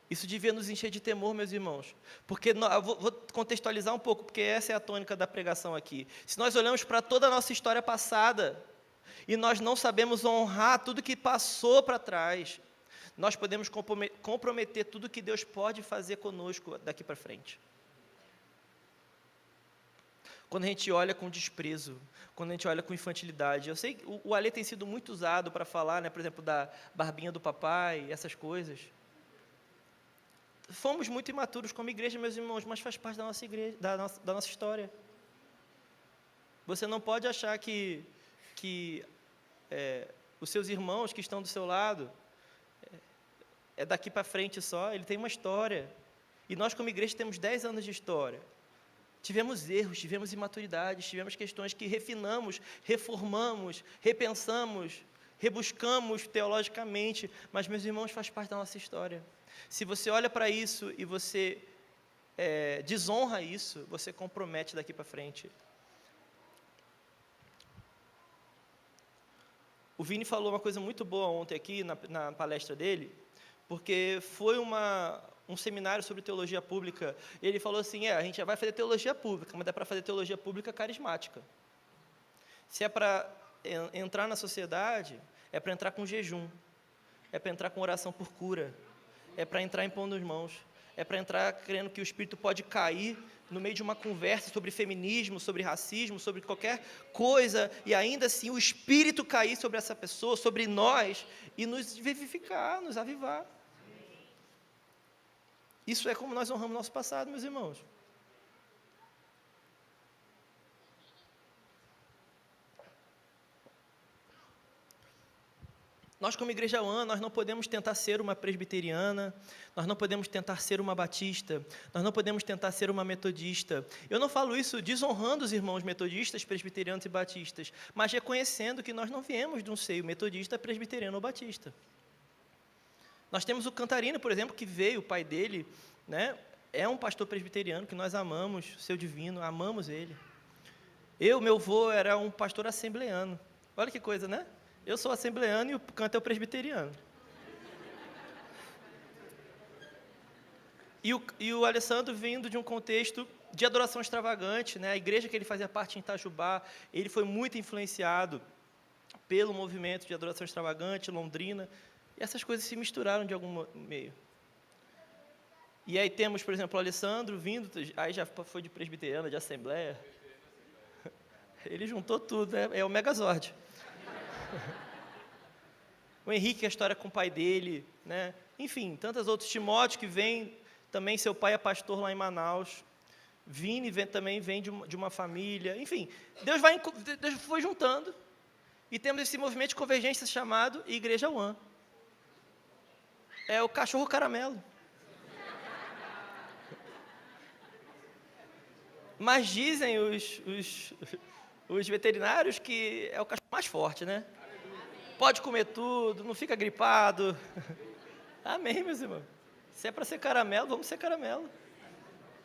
Isso devia nos encher de temor, meus irmãos, porque eu vou contextualizar um pouco, porque essa é a tônica da pregação aqui. Se nós olhamos para toda a nossa história passada, e nós não sabemos honrar tudo que passou para trás, nós podemos comprometer tudo que Deus pode fazer conosco daqui para frente. Quando a gente olha com desprezo, quando a gente olha com infantilidade. Eu sei que o Alê tem sido muito usado para falar, né, por exemplo, da barbinha do papai, essas coisas. Fomos muito imaturos como igreja, meus irmãos, mas faz parte da nossa igreja, da nossa história. Você não pode achar que os seus irmãos que estão do seu lado é daqui para frente só, ele tem uma história. E nós como igreja temos 10 anos de história. Tivemos erros, tivemos imaturidades, tivemos questões que refinamos, reformamos, repensamos, rebuscamos teologicamente, mas, meus irmãos, faz parte da nossa história. Se você olha para isso e você desonra isso, você compromete daqui para frente. O Vini falou uma coisa muito boa ontem aqui na palestra dele, porque foi um seminário sobre teologia pública, e ele falou assim, a gente já vai fazer teologia pública, mas dá para fazer teologia pública carismática. Se é para entrar na sociedade, é para entrar com jejum, é para entrar com oração por cura, é para entrar impondo as mãos, é para entrar crendo que o Espírito pode cair no meio de uma conversa sobre feminismo, sobre racismo, sobre qualquer coisa, e ainda assim o Espírito cair sobre essa pessoa, sobre nós, e nos vivificar, nos avivar. Isso é como nós honramos nosso passado, meus irmãos. Nós, como Igreja One, nós não podemos tentar ser uma presbiteriana, nós não podemos tentar ser uma batista, nós não podemos tentar ser uma metodista. Eu não falo isso desonrando os irmãos metodistas, presbiterianos e batistas, mas reconhecendo que nós não viemos de um seio metodista, presbiteriano ou batista. Nós temos o Cantarino, por exemplo, que veio, o pai dele, né, é um pastor presbiteriano que nós amamos, seu divino, amamos ele. Meu avô era um pastor assembleano. Olha que coisa, né? Eu sou assembleano e o Canto é o presbiteriano. E o Alessandro vindo de um contexto de adoração extravagante, né? A igreja que ele fazia parte em Itajubá, ele foi muito influenciado pelo movimento de adoração extravagante, Londrina, e essas coisas se misturaram de algum meio. E aí temos, por exemplo, o Alessandro vindo, aí já foi de presbiteriano, de assembleia. Ele juntou tudo, né? É o Megazord. O Henrique, a história com o pai dele, né? Enfim, tantos outros. Timóteo que vem Também seu pai é pastor lá em Manaus. Vini também vem de uma família. Enfim, Deus foi juntando. E temos esse movimento de convergência chamado Igreja One. É o cachorro caramelo. Mas dizem os veterinários que é o cachorro mais forte, né? Pode comer tudo, não fica gripado. Amém, meus irmãos. Se é para ser caramelo, vamos ser caramelo.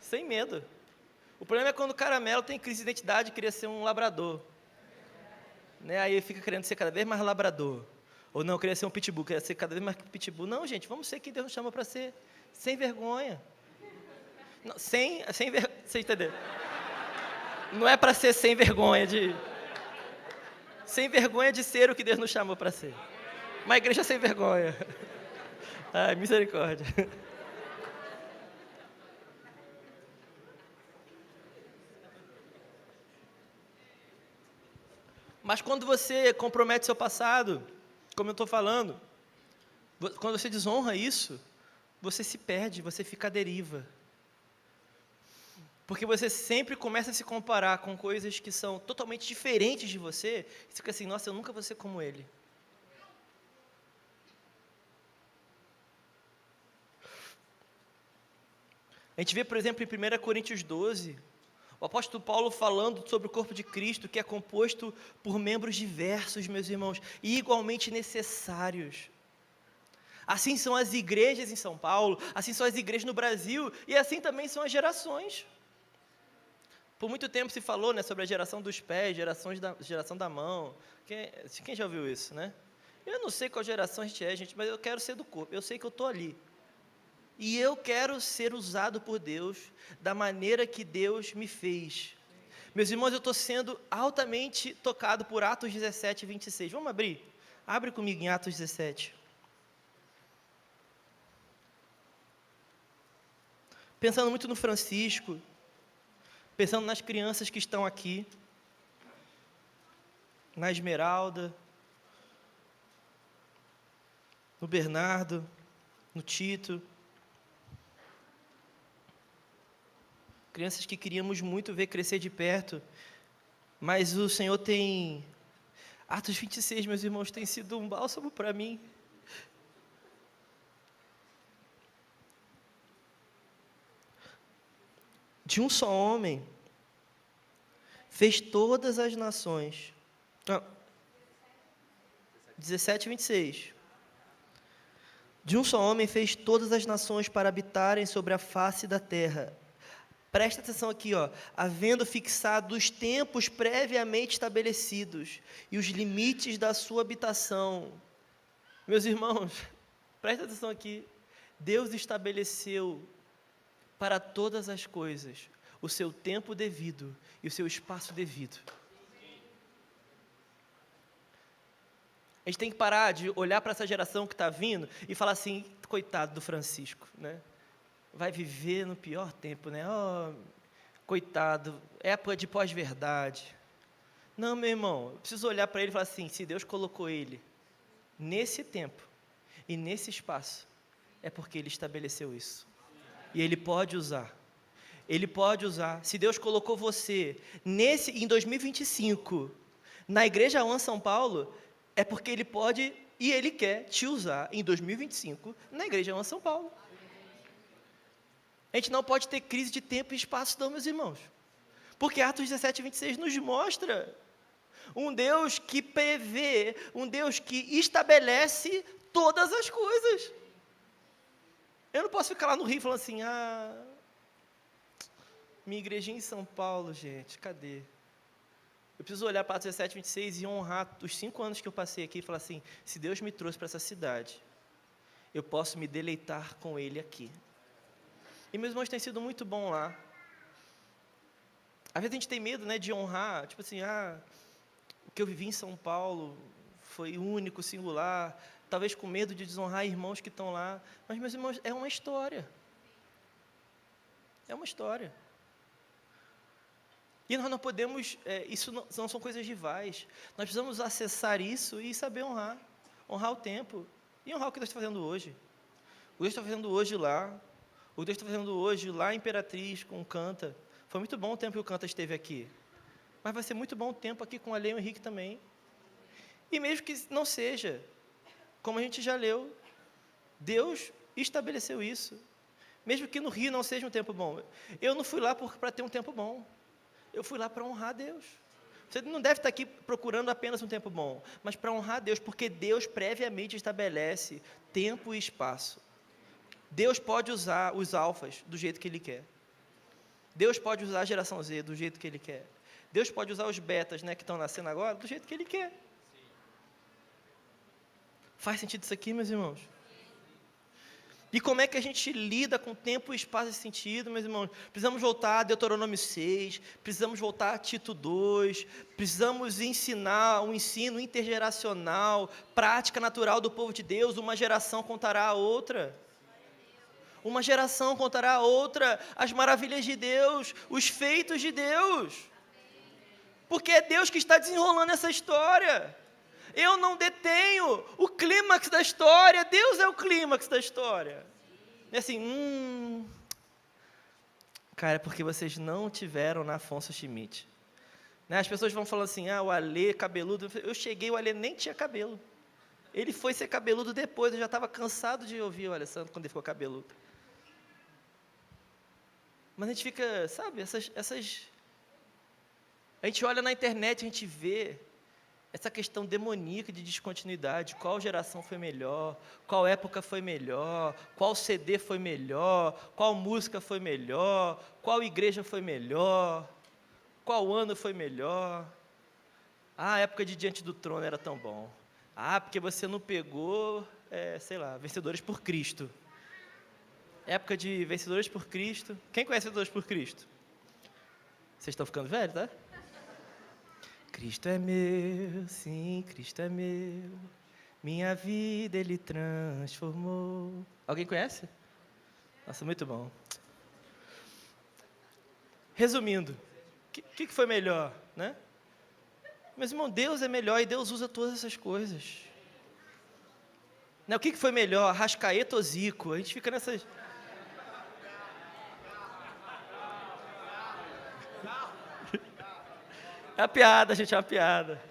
Sem medo. O problema é quando o caramelo tem crise de identidade e queria ser um labrador. Né? Aí fica querendo ser cada vez mais labrador. Ou não, queria ser um pitbull, queria ser cada vez mais pitbull. Não, gente, vamos ser quem Deus nos chama para ser. Sem vergonha. Não, sem vergonha. Você entendeu? Não é para ser sem vergonha de... Sem vergonha de ser o que Deus nos chamou para ser. Uma igreja sem vergonha. Ai, misericórdia. Mas quando você compromete seu passado, como eu estou falando, quando você desonra isso, você se perde, você fica à deriva. Porque você sempre começa a se comparar com coisas que são totalmente diferentes de você, e você fica assim, nossa, eu nunca vou ser como ele. A gente vê, por exemplo, em 1 Coríntios 12, o apóstolo Paulo falando sobre o corpo de Cristo, que é composto por membros diversos, meus irmãos, e igualmente necessários. Assim são as igrejas em São Paulo, assim são as igrejas no Brasil, e assim também são as gerações. Por muito tempo se falou, né, sobre a geração dos pés, geração da mão. Quem já ouviu isso, né? Eu não sei qual geração a gente é, gente, mas eu quero ser do corpo, eu sei que eu estou ali. E eu quero ser usado por Deus da maneira que Deus me fez. Meus irmãos, eu estou sendo altamente tocado por Atos 17, 26. Vamos abrir? Abre comigo em Atos 17. Pensando muito no Francisco, pensando nas crianças que estão aqui, na Esmeralda, no Bernardo, no Tito. Crianças que queríamos muito ver crescer de perto, mas o Senhor tem... Atos 26, meus irmãos, tem sido um bálsamo para mim. De um só homem, fez todas as nações. 17, 26. De um só homem fez todas as nações para habitarem sobre a face da terra. Presta atenção aqui, ó. Havendo fixado os tempos previamente estabelecidos e os limites da sua habitação. Meus irmãos, presta atenção aqui. Deus estabeleceu para todas as coisas o seu tempo devido e o seu espaço devido. A gente tem que parar de olhar para essa geração que está vindo e falar assim, coitado do Francisco, né? Vai viver no pior tempo, né? Oh, coitado, época de pós-verdade. Não, meu irmão, eu preciso olhar para ele e falar assim, se Deus colocou ele nesse tempo e nesse espaço, é porque Ele estabeleceu isso. E Ele pode usar. Ele pode usar. Se Deus colocou você em 2025, na Igreja One São Paulo, é porque Ele pode e Ele quer te usar em 2025 na Igreja One São Paulo. A gente não pode ter crise de tempo e espaço, não, meus irmãos. Porque Atos 17, 26 nos mostra um Deus que prevê, um Deus que estabelece todas as coisas. Eu não posso ficar lá no Rio falando assim, minha igrejinha em São Paulo, gente, cadê? Eu preciso olhar para Atos 17, 26 e honrar os 5 anos que eu passei aqui e falar assim, se Deus me trouxe para essa cidade, eu posso me deleitar com Ele aqui. E meus irmãos, tem sido muito bom lá. Às vezes a gente tem medo, né, de honrar, tipo assim, o que eu vivi em São Paulo foi único, singular, talvez com medo de desonrar irmãos que estão lá. Mas, meus irmãos, é uma história. É uma história. E nós não podemos, isso não são coisas rivais. Nós precisamos acessar isso e saber honrar. Honrar o tempo. E honrar o que Deus está fazendo hoje. O que Deus está fazendo hoje lá. O que Deus está fazendo hoje, lá em Imperatriz, com o Canta. Foi muito bom o tempo que o Canta esteve aqui. Mas vai ser muito bom o tempo aqui com a Lei e o Henrique também. E mesmo que não seja, como a gente já leu, Deus estabeleceu isso. Mesmo que no Rio não seja um tempo bom. Eu não fui lá para ter um tempo bom. Eu fui lá para honrar Deus. Você não deve estar aqui procurando apenas um tempo bom, mas para honrar Deus, porque Deus previamente estabelece tempo e espaço. Deus pode usar os alfas do jeito que Ele quer. Deus pode usar a geração Z do jeito que Ele quer. Deus pode usar os betas, né, que estão nascendo agora, do jeito que Ele quer. Faz sentido isso aqui, meus irmãos? E como é que a gente lida com tempo e espaço nesse sentido, meus irmãos? Precisamos voltar a Deuteronômio 6, precisamos voltar a Tito 2, precisamos ensinar um ensino intergeracional, prática natural do povo de Deus, uma geração contará a outra. Uma geração contará a outra as maravilhas de Deus, os feitos de Deus. Porque é Deus que está desenrolando essa história. Eu não detenho o clímax da história, Deus é o clímax da história. E assim, cara, é porque vocês não tiveram na Afonso Schmidt. Né? As pessoas vão falando assim, o Alê cabeludo. Eu cheguei, o Alê nem tinha cabelo. Ele foi ser cabeludo depois, eu já estava cansado de ouvir o Alessandro quando ele ficou cabeludo. Mas a gente fica, sabe, a gente olha na internet, a gente vê essa questão demoníaca de descontinuidade, qual geração foi melhor, qual época foi melhor, qual CD foi melhor, qual música foi melhor, qual igreja foi melhor, qual ano foi melhor. A época de Diante do Trono era tão bom. Porque você não pegou, Vencedores por Cristo. Época de Vencedores por Cristo. Quem conhece Vencedores por Cristo? Vocês estão ficando velhos, tá? Cristo é meu, sim, Cristo é meu, minha vida Ele transformou. Alguém conhece? Nossa, muito bom. Resumindo, o que foi melhor, né? Mas, irmão, Deus é melhor e Deus usa todas essas coisas. Né? O que foi melhor, Arrascaeta ou Zico? A gente fica nessas... É uma piada, gente, é uma piada.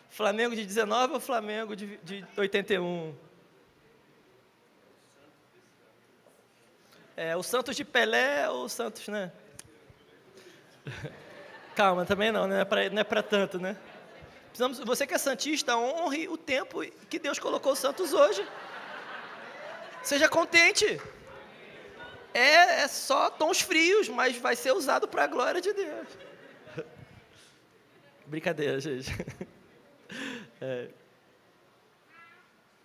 Flamengo de 19 ou Flamengo de 81? O Santos de Pelé ou o Santos, né? Calma, também não é para tanto, né? Você que é santista, honre o tempo que Deus colocou o Santos hoje. Seja contente. É só tons frios, mas vai ser usado para a glória de Deus. Brincadeira, gente.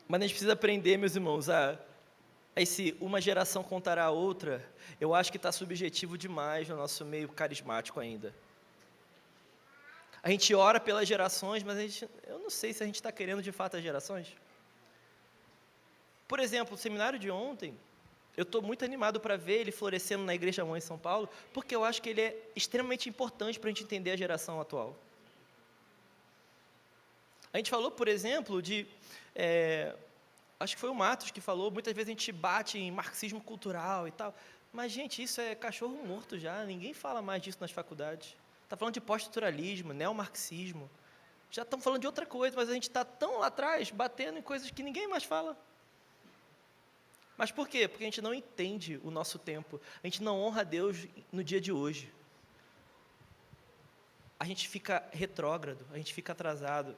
Mas a gente precisa aprender, meus irmãos, uma geração contará a outra. Eu acho que está subjetivo demais no nosso meio carismático ainda. A gente ora pelas gerações, mas eu não sei se a gente está querendo de fato as gerações. Por exemplo, o seminário de ontem, eu estou muito animado para ver ele florescendo na Igreja Mãe em São Paulo, porque eu acho que ele é extremamente importante para a gente entender a geração atual. A gente falou, por exemplo, acho que foi o Matos que falou, muitas vezes a gente bate em marxismo cultural e tal, mas, gente, isso é cachorro morto já, ninguém fala mais disso nas faculdades. Está falando de pós-estruturalismo, neomarxismo, já estamos falando de outra coisa, mas a gente está tão lá atrás, batendo em coisas que ninguém mais fala. Mas por quê? Porque a gente não entende o nosso tempo, a gente não honra a Deus no dia de hoje. A gente fica retrógrado, a gente fica atrasado.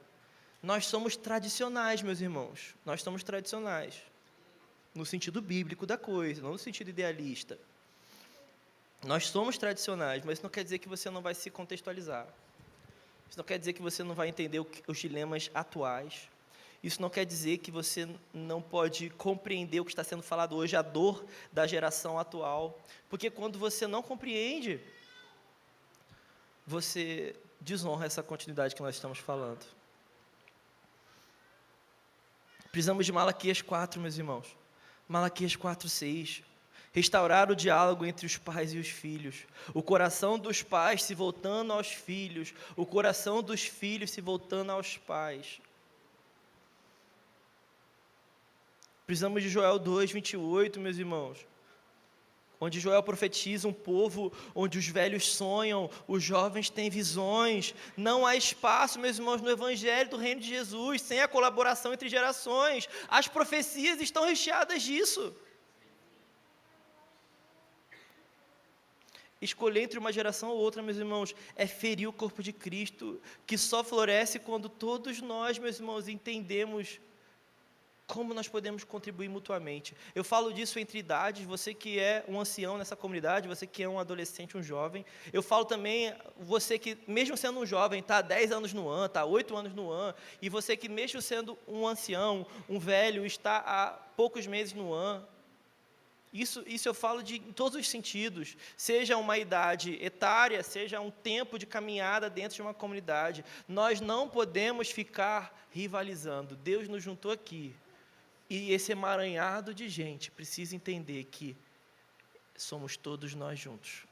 Nós somos tradicionais, meus irmãos, nós somos tradicionais, no sentido bíblico da coisa, não no sentido idealista. Nós somos tradicionais, mas isso não quer dizer que você não vai se contextualizar. Isso não quer dizer que você não vai entender os dilemas atuais. Isso não quer dizer que você não pode compreender o que está sendo falado hoje, a dor da geração atual. Porque quando você não compreende, você desonra essa continuidade que nós estamos falando. Precisamos de Malaquias 4, meus irmãos. Malaquias 4:6. Restaurar o diálogo entre os pais e os filhos. O coração dos pais se voltando aos filhos. O coração dos filhos se voltando aos pais. Precisamos de Joel 2:28, meus irmãos. onde Joel profetiza um povo onde os velhos sonham, os jovens têm visões. Não há espaço, meus irmãos, no Evangelho do Reino de Jesus, sem a colaboração entre gerações. As profecias estão recheadas disso. Escolher entre uma geração ou outra, meus irmãos, é ferir o corpo de Cristo, que só floresce quando todos nós, meus irmãos, entendemos como nós podemos contribuir mutuamente. Eu falo disso entre idades, você que é um ancião nessa comunidade, você que é um adolescente, um jovem. Eu falo também, você que, mesmo sendo um jovem, está há 10 anos no AN, está há 8 anos no AN, e você que, mesmo sendo um ancião, um velho, está há poucos meses no AN. Isso eu falo em todos os sentidos, seja uma idade etária, seja um tempo de caminhada dentro de uma comunidade. Nós não podemos ficar rivalizando. Deus nos juntou aqui. E esse emaranhado de gente precisa entender que somos todos nós juntos.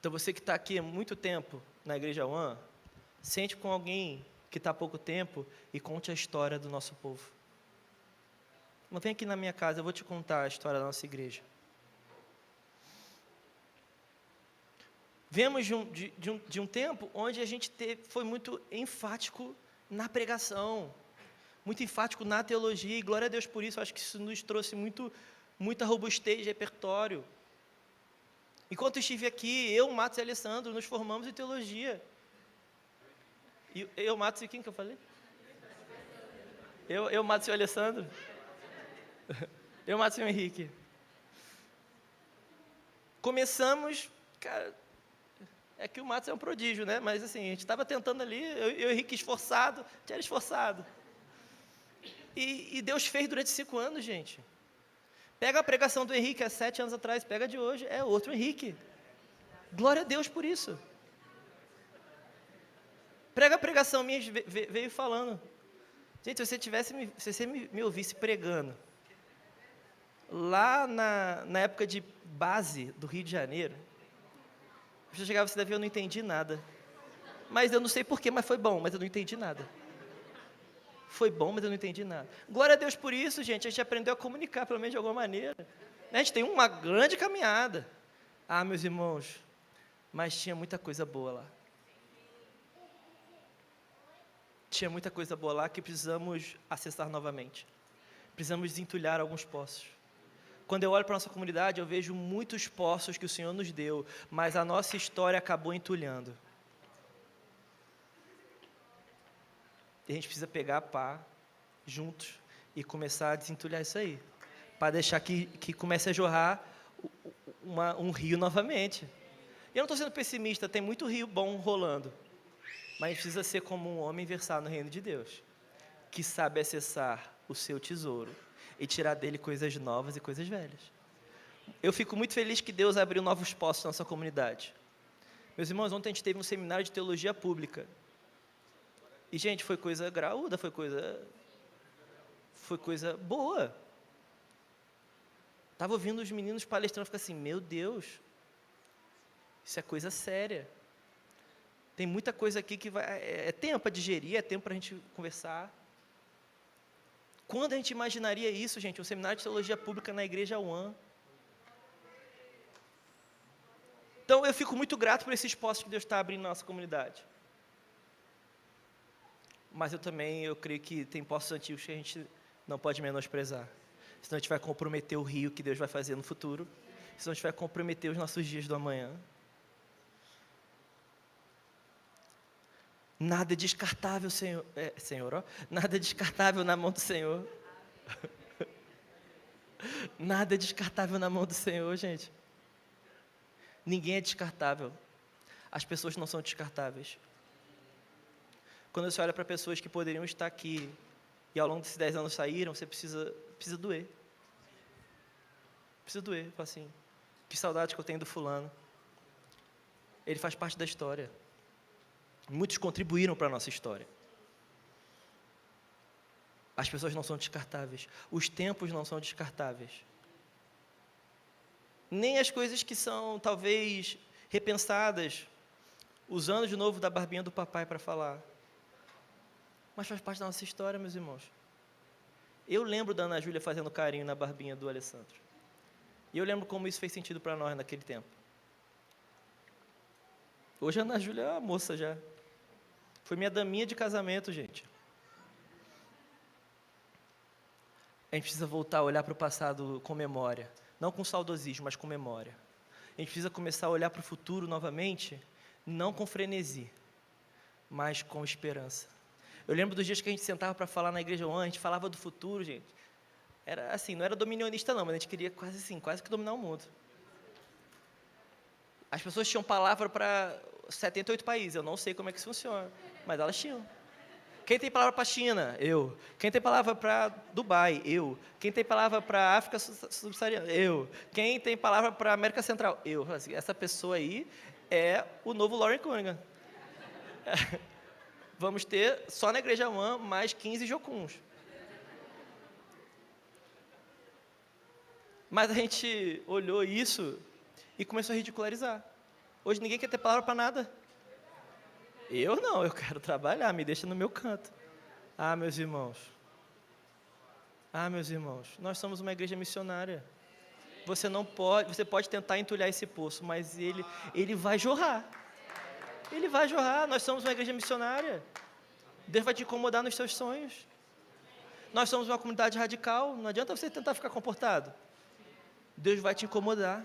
Então, você que está aqui há muito tempo na Igreja One, sente com alguém que está há pouco tempo e conte a história do nosso povo. Não vem aqui na minha casa, eu vou te contar a história da nossa igreja. Vemos de um tempo onde a gente foi muito enfático na pregação, muito enfático na teologia, e glória a Deus por isso. Acho que isso nos trouxe muita robustez de repertório. Enquanto eu estive aqui, eu, Matos e Alessandro, nos formamos em teologia. E eu, Matos e quem que eu falei? Eu, Matos e o Alessandro. Eu, Matos e o Henrique. Começamos, cara, é que o Matos é um prodígio, né? Mas assim, a gente estava tentando ali, eu e o Henrique esforçado, a gente era esforçado. E Deus fez durante 5 anos, gente. Pega a pregação do Henrique há 7 anos atrás, pega a de hoje, é outro Henrique. Glória a Deus por isso. Prega a pregação minha, veio falando. Gente, se você me ouvisse pregando, lá na época de base do Rio de Janeiro, você chegava e você deve, eu não entendi nada. Mas eu não sei porquê, mas foi bom, mas eu não entendi nada. Foi bom, mas eu não entendi nada. Glória a Deus por isso, gente. A gente aprendeu a comunicar, pelo menos de alguma maneira. A gente tem uma grande caminhada. Ah, meus irmãos, mas tinha muita coisa boa lá. Tinha muita coisa boa lá que precisamos acessar novamente. Precisamos desentulhar alguns poços. Quando eu olho para a nossa comunidade, eu vejo muitos poços que o Senhor nos deu, mas a nossa história acabou entulhando. E a gente precisa pegar a pá juntos e começar a desentulhar isso aí, para deixar que comece a jorrar um rio novamente. Eu não estou sendo pessimista, tem muito rio bom rolando, mas a gente precisa ser como um homem versado no reino de Deus, que sabe acessar o seu tesouro e tirar dele coisas novas e coisas velhas. Eu fico muito feliz que Deus abriu novos poços na nossa comunidade. Meus irmãos, ontem a gente teve um seminário de teologia pública. E, gente, foi coisa graúda, foi coisa boa. Estava ouvindo os meninos palestrando, fica assim, meu Deus, isso é coisa séria. Tem muita coisa aqui que é tempo para digerir, é tempo para a gente conversar. Quando a gente imaginaria isso, gente, um seminário de teologia pública na Igreja One? Então, eu fico muito grato por esses postos que Deus está abrindo na nossa comunidade. Mas eu creio que tem postos antigos que a gente não pode menosprezar. Senão a gente vai comprometer o rio que Deus vai fazer no futuro. Senão a gente vai comprometer os nossos dias do amanhã. Nada é descartável, Senhor, ó. Nada é descartável na mão do Senhor. Nada é descartável na mão do Senhor, gente. Ninguém é descartável. As pessoas não são descartáveis. Quando você olha para pessoas que poderiam estar aqui e ao longo desses 10 anos saíram, você precisa doer. Precisa doer. Fala assim, que saudade que eu tenho do fulano. Ele faz parte da história. Muitos contribuíram para a nossa história. As pessoas não são descartáveis. Os tempos não são descartáveis. Nem as coisas que são, talvez, repensadas, usando de novo da barbinha do papai para falar. Mas faz parte da nossa história, meus irmãos. Eu lembro da Ana Júlia fazendo carinho na barbinha do Alessandro. E eu lembro como isso fez sentido para nós naquele tempo. Hoje a Ana Júlia é uma moça já. Foi minha daminha de casamento, gente. A gente precisa voltar a olhar para o passado com memória. Não com saudosismo, mas com memória. A gente precisa começar a olhar para o futuro novamente, não com frenesi, mas com esperança. Eu lembro dos dias que a gente sentava para falar na igreja One, a gente falava do futuro, gente. Era assim, não era dominionista não, mas a gente queria quase que dominar o mundo. As pessoas tinham palavra para 78 países, eu não sei como é que isso funciona, mas elas tinham. Quem tem palavra para a China? Eu. Quem tem palavra para Dubai? Eu. Quem tem palavra para a África subsaariana? Eu. Quem tem palavra para a América Central? Eu. Essa pessoa aí é o novo Lauren Cunningham. Vamos ter, só na igreja One, mais 15 jocuns. Mas a gente olhou isso e começou a ridicularizar. Hoje ninguém quer ter palavra para nada. Eu não, eu quero trabalhar, me deixa no meu canto. Meus irmãos. Meus irmãos, nós somos uma igreja missionária. Você pode tentar entulhar esse poço, mas ele vai jorrar. Ele vai jorrar, nós somos uma igreja missionária. Deus vai te incomodar nos seus sonhos. Nós somos uma comunidade radical, não adianta você tentar ficar comportado. Deus vai te incomodar.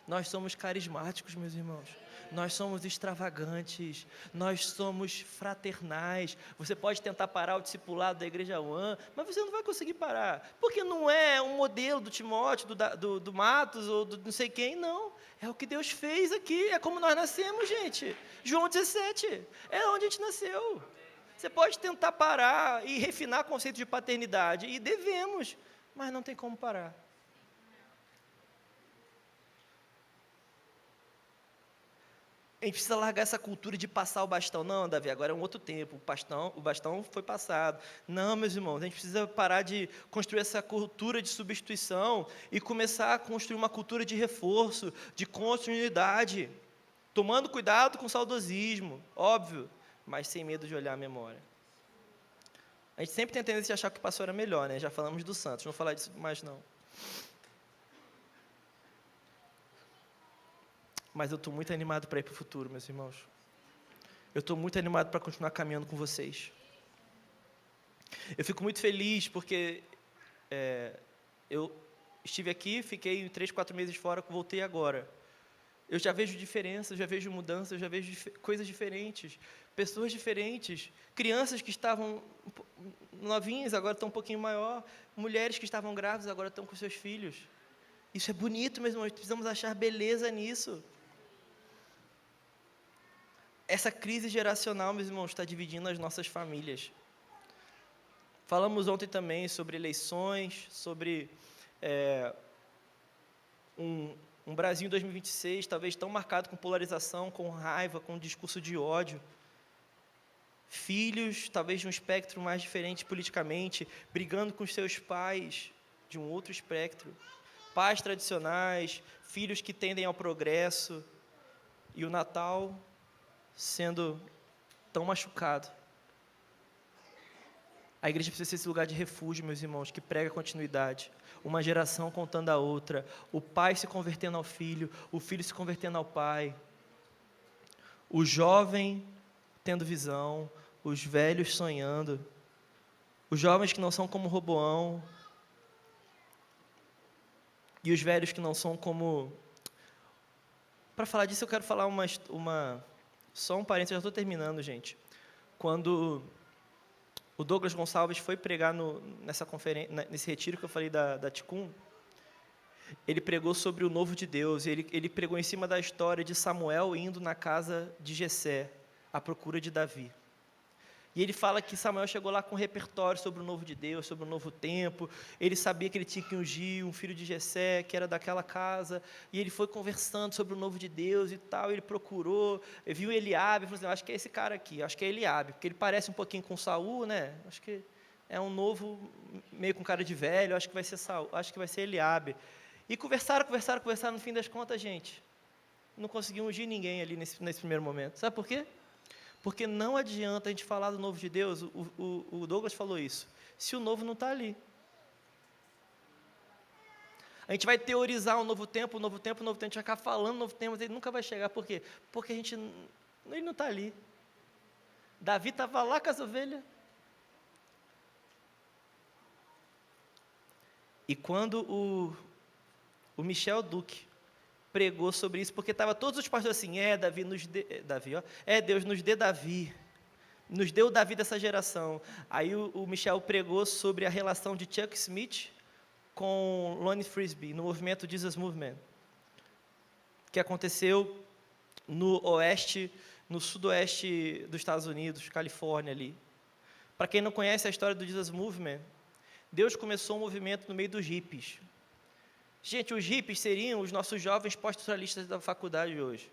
Nós somos carismáticos, meus irmãos. Nós somos extravagantes, nós somos fraternais. Você pode tentar parar o discipulado da igreja One, mas você não vai conseguir parar, porque não é um modelo do Timóteo, do Matos, ou do não sei quem, não. É o que Deus fez aqui, é como nós nascemos, gente. João 17, é onde a gente nasceu. Você pode tentar parar e refinar o conceito de paternidade, e devemos, mas não tem como parar. A gente precisa largar essa cultura de passar o bastão. Não, Davi, agora é um outro tempo, o bastão foi passado. Não, meus irmãos, a gente precisa parar de construir essa cultura de substituição e começar a construir uma cultura de reforço, de continuidade, tomando cuidado com o saudosismo, óbvio, mas sem medo de olhar a memória. A gente sempre tem a tendência de achar que o pastor era melhor, né? Já falamos do Santos, não vou falar disso mais não. Mas eu estou muito animado para ir para o futuro, meus irmãos. Eu estou muito animado para continuar caminhando com vocês. Eu fico muito feliz porque eu estive aqui, fiquei 3, 4 meses fora, voltei agora. Eu já vejo diferenças, já vejo mudanças, já vejo coisas diferentes, pessoas diferentes, crianças que estavam novinhas, agora estão um pouquinho maior, mulheres que estavam grávidas, agora estão com seus filhos. Isso é bonito, meus irmãos, precisamos achar beleza nisso. Essa crise geracional, meus irmãos, está dividindo as nossas famílias. Falamos ontem também sobre eleições, sobre um Brasil em 2026, talvez tão marcado com polarização, com raiva, com discurso de ódio. Filhos, talvez de um espectro mais diferente politicamente, brigando com os seus pais de um outro espectro. Pais tradicionais, filhos que tendem ao progresso. E o Natal sendo tão machucado. A igreja precisa ser esse lugar de refúgio, meus irmãos, que prega continuidade. Uma geração contando a outra, o pai se convertendo ao filho, o filho se convertendo ao pai, o jovem tendo visão, os velhos sonhando, os jovens que não são como Roboão, e os velhos que não são como... Para falar disso, eu quero falar só um parênteses, já estou terminando, gente. Quando o Douglas Gonçalves foi pregar nessa conferência, nesse retiro que eu falei da Ticum, ele pregou sobre o novo de Deus, ele pregou em cima da história de Samuel indo na casa de Jessé, à procura de Davi. E ele fala que Samuel chegou lá com um repertório sobre o novo de Deus, sobre o novo tempo. Ele sabia que ele tinha que ungir um filho de Jessé, que era daquela casa. E ele foi conversando sobre o novo de Deus e tal. Ele procurou, viu Eliabe, falou assim, acho que é esse cara aqui, acho que é Eliabe, porque ele parece um pouquinho com Saul, né? Acho que é um novo, meio com cara de velho, acho que vai ser Saul, acho que vai ser Eliabe. E conversaram, no fim das contas, gente, não conseguiu ungir ninguém ali nesse primeiro momento. Sabe por quê? Porque não adianta a gente falar do novo de Deus, o Douglas falou isso, se o novo não está ali. A gente vai teorizar um novo tempo, a gente vai ficar falando novo tempo, mas ele nunca vai chegar. Por quê? Porque ele não está ali. Davi estava lá com as ovelhas. E quando o Michel Duque pregou sobre isso, porque estava todos os pastores assim, Deus nos dê Davi, nos deu o Davi dessa geração. Aí o Michel pregou sobre a relação de Chuck Smith com Lonnie Frisbee, no movimento Jesus Movement, que aconteceu no sudoeste dos Estados Unidos, Califórnia ali. Para quem não conhece a história do Jesus Movement, Deus começou um movimento no meio dos hippies. Gente, os hippies seriam os nossos jovens pós-estruturalistas da faculdade hoje.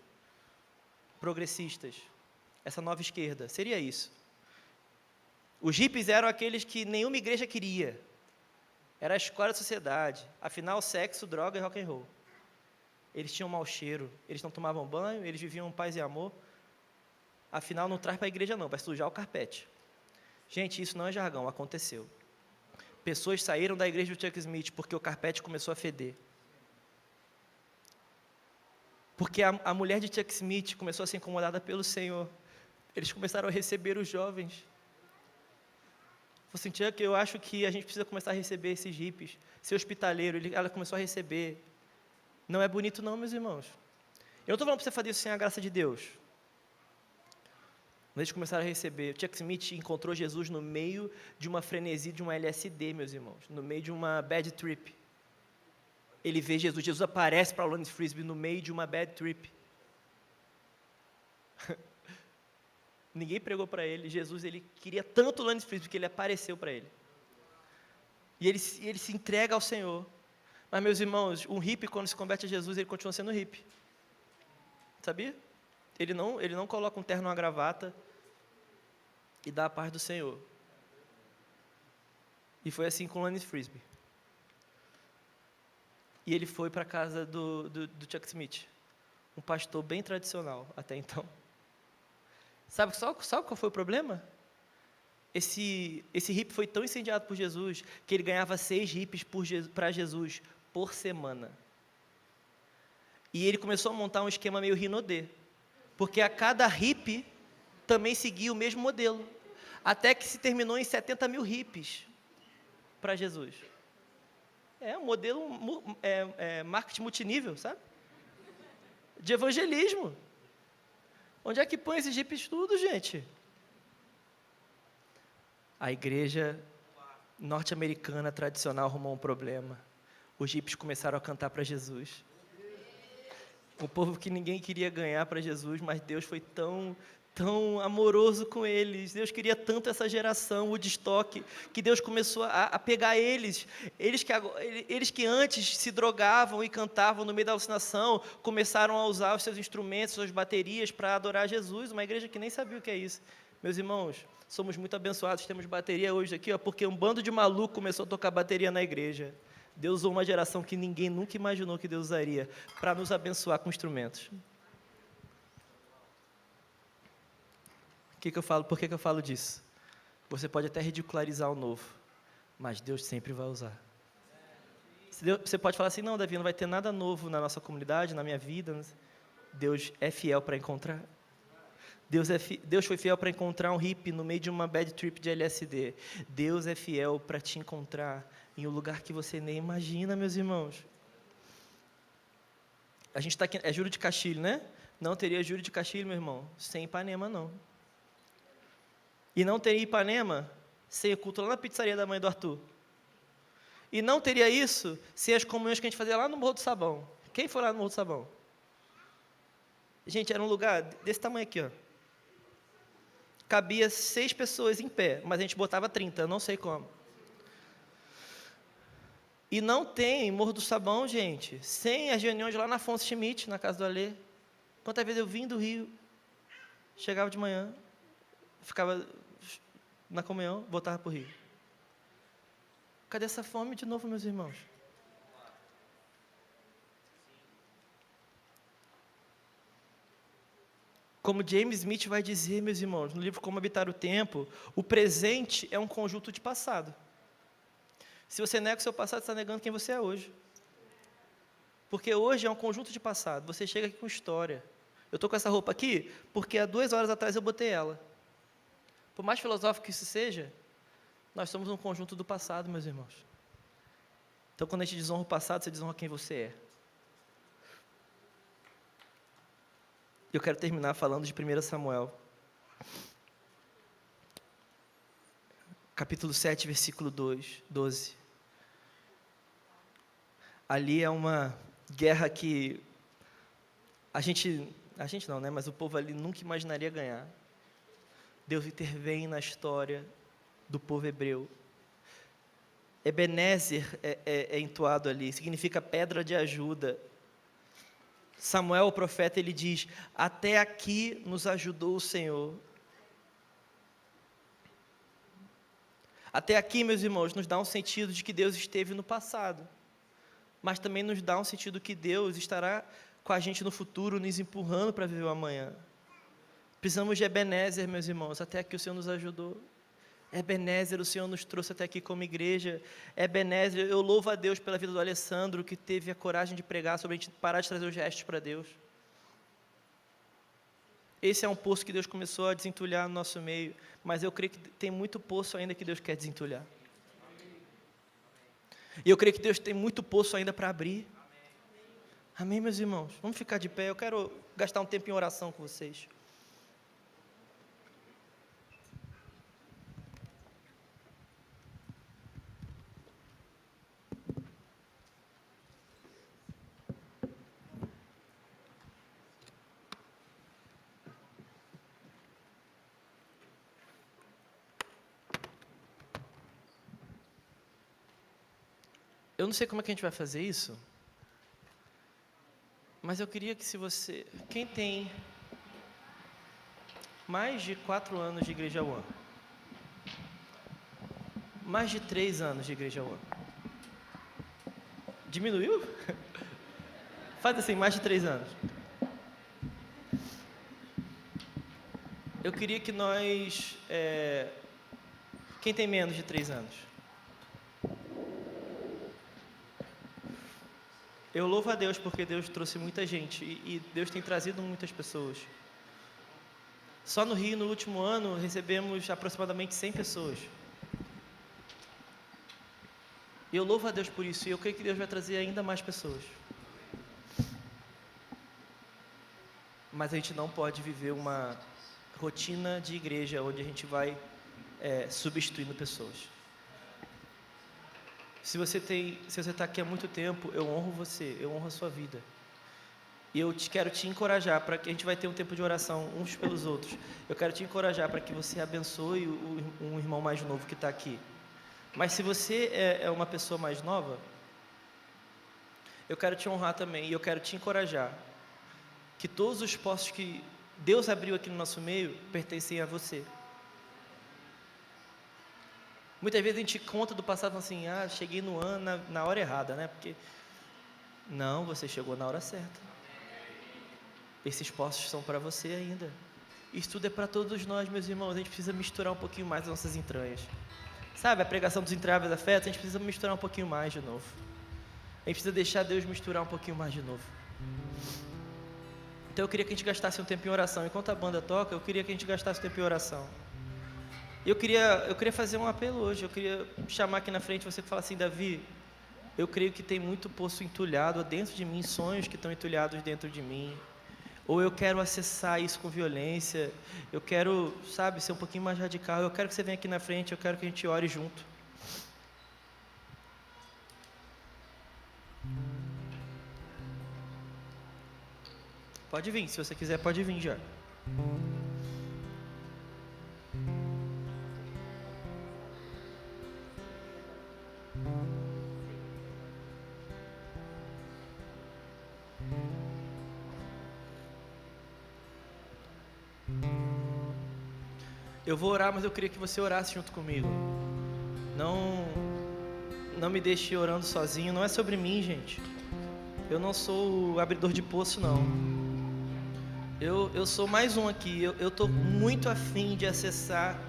Progressistas. Essa nova esquerda. Seria isso. Os hippies eram aqueles que nenhuma igreja queria. Era a escola da sociedade. Afinal, sexo, droga e rock and roll. Eles tinham mau cheiro. Eles não tomavam banho. Eles viviam paz e amor. Afinal, não traz para a igreja não. Vai sujar o carpete. Gente, isso não é jargão. Aconteceu. Pessoas saíram da igreja do Chuck Smith porque o carpete começou a feder. Porque a mulher de Chuck Smith começou a ser incomodada pelo Senhor. Eles começaram a receber os jovens. Falei assim, Chuck, eu acho que a gente precisa começar a receber esses hippies. Ser hospitaleiro. Ela começou a receber. Não é bonito não, meus irmãos. Eu não estou falando para você fazer isso sem a graça de Deus. Eles começaram a receber. Chuck Smith encontrou Jesus no meio de uma frenesi, de uma LSD, meus irmãos. No meio de uma bad trip. Ele vê Jesus. Jesus aparece para Lonnie Frisbee no meio de uma bad trip. Ninguém pregou para ele. Jesus, ele queria tanto Lonnie Frisbee que ele apareceu para ele. E ele se entrega ao Senhor. Mas, meus irmãos, um hippie, quando se converte a Jesus, ele continua sendo hippie. Sabia? Ele não coloca um terno, uma gravata e dá a paz do Senhor. E foi assim com Lonnie Frisbee. E ele foi para a casa do Chuck Smith, um pastor bem tradicional até então. Sabe qual foi o problema? Esse hippie foi tão incendiado por Jesus que ele ganhava 6 hippies para Jesus por semana. E ele começou a montar um esquema meio Rinodê. Porque a cada hippie também seguia o mesmo modelo. Até que se terminou em 70 mil hippies para Jesus. É um modelo marketing multinível, sabe? De evangelismo. Onde é que põe esses hippies tudo, gente? A igreja norte-americana tradicional arrumou um problema. Os hippies começaram a cantar para Jesus. Um povo que ninguém queria ganhar para Jesus, mas Deus foi tão amoroso com eles. Deus queria tanto essa geração, o Woodstock, que Deus começou a pegar eles que antes se drogavam e cantavam no meio da alucinação, começaram a usar os seus instrumentos, suas baterias para adorar Jesus. Uma igreja que nem sabia o que é isso. Meus irmãos, somos muito abençoados, temos bateria hoje aqui, porque um bando de maluco começou a tocar bateria na igreja. Deus usou uma geração que ninguém nunca imaginou que Deus usaria para nos abençoar com instrumentos. Por que eu falo disso? Você pode até ridicularizar o novo, mas Deus sempre vai usar. Você pode falar assim, não, Davi, não vai ter nada novo na nossa comunidade, na minha vida. Deus é fiel para encontrar. Deus foi fiel para encontrar um hippie no meio de uma bad trip de LSD. Deus é fiel para te encontrar em um lugar que você nem imagina, meus irmãos. A gente está aqui, é Júlio de Castilho, né? Não teria Júlio de Castilho, meu irmão, sem Ipanema, não. E não teria Ipanema sem o culto lá na pizzaria da mãe do Arthur. E não teria isso sem as comunhões que a gente fazia lá no Morro do Sabão. Quem foi lá no Morro do Sabão? Gente, era um lugar desse tamanho aqui, ó. Cabia 6 pessoas em pé, mas a gente botava 30, não sei como. E não tem Morro do Sabão, gente, sem as reuniões lá na Afonso Schmidt, na casa do Alê. Quantas vezes eu vim do Rio, chegava de manhã, ficava na comunhão, voltava para o Rio. Cadê essa fome de novo, meus irmãos? Como James Smith vai dizer, meus irmãos, no livro Como Habitar o Tempo, o presente é um conjunto de passado. Se você nega o seu passado, você está negando quem você é hoje. Porque hoje é um conjunto de passado. Você chega aqui com história. Eu estou com essa roupa aqui porque há 2 horas atrás eu botei ela. Por mais filosófico que isso seja, nós somos um conjunto do passado, meus irmãos. Então, quando a gente desonra o passado, você desonra quem você é. Eu quero terminar falando de 1 Samuel. Capítulo 7, versículo 12. Ali é uma guerra que a gente não, né? Mas o povo ali nunca imaginaria ganhar. Deus intervém na história do povo hebreu. Ebenezer é entoado ali, significa pedra de ajuda. Samuel, o profeta, ele diz: até aqui nos ajudou o Senhor. Até aqui, meus irmãos, nos dá um sentido de que Deus esteve no passado, mas também nos dá um sentido que Deus estará com a gente no futuro, nos empurrando para viver o amanhã. Precisamos de Ebenezer, meus irmãos, até aqui o Senhor nos ajudou. Ebenezer, o Senhor nos trouxe até aqui como igreja. Ebenezer, eu louvo a Deus pela vida do Alessandro, que teve a coragem de pregar sobre a gente parar de trazer os restos para Deus. Esse é um poço que Deus começou a desentulhar no nosso meio, mas eu creio que tem muito poço ainda que Deus quer desentulhar. E eu creio que Deus tem muito poço ainda para abrir. Amém, meus irmãos? Vamos ficar de pé, eu quero gastar um tempo em oração com vocês. Eu não sei como é que a gente vai fazer isso, mas eu queria que quem tem mais de 4 anos de Igreja One, mais de 3 anos de Igreja One, diminuiu? Faz assim, mais de 3 anos. Eu queria que nós, quem tem menos de 3 anos? Eu louvo a Deus porque Deus trouxe muita gente e Deus tem trazido muitas pessoas. Só no Rio, no último ano, recebemos aproximadamente 100 pessoas. E eu louvo a Deus por isso e eu creio que Deus vai trazer ainda mais pessoas. Mas a gente não pode viver uma rotina de igreja onde a gente vai substituindo pessoas. Se você está aqui há muito tempo, eu honro você, eu honro a sua vida. E eu quero te encorajar, para que a gente vai ter um tempo de oração uns pelos outros. Eu quero te encorajar para que você abençoe um irmão mais novo que está aqui. Mas se você é uma pessoa mais nova, eu quero te honrar também, e eu quero te encorajar, que todos os postos que Deus abriu aqui no nosso meio, pertencem a você. Muitas vezes a gente conta do passado assim, cheguei no ano na hora errada, né? Porque, não, você chegou na hora certa. Esses postos são para você ainda. Isso tudo é para todos nós, meus irmãos. A gente precisa misturar um pouquinho mais as nossas entranhas. Sabe, a pregação dos entraves afetos, a gente precisa misturar um pouquinho mais de novo. A gente precisa deixar Deus misturar um pouquinho mais de novo. Então eu queria que a gente gastasse um tempo em oração. Enquanto a banda toca, eu queria que a gente gastasse um tempo em oração. Eu queria fazer um apelo hoje, eu queria chamar aqui na frente você que fala assim: Davi, eu creio que tem muito poço entulhado dentro de mim, sonhos que estão entulhados dentro de mim, ou eu quero acessar isso com violência, eu quero, sabe, ser um pouquinho mais radical, eu quero que você venha aqui na frente, eu quero que a gente ore junto. Pode vir, se você quiser pode vir já. Eu vou orar, mas eu queria que você orasse junto comigo. Não me deixe orando sozinho. Não é sobre mim, gente. Eu não sou o abridor de poço, não. Eu sou mais um aqui. Eu estou muito afim de acessar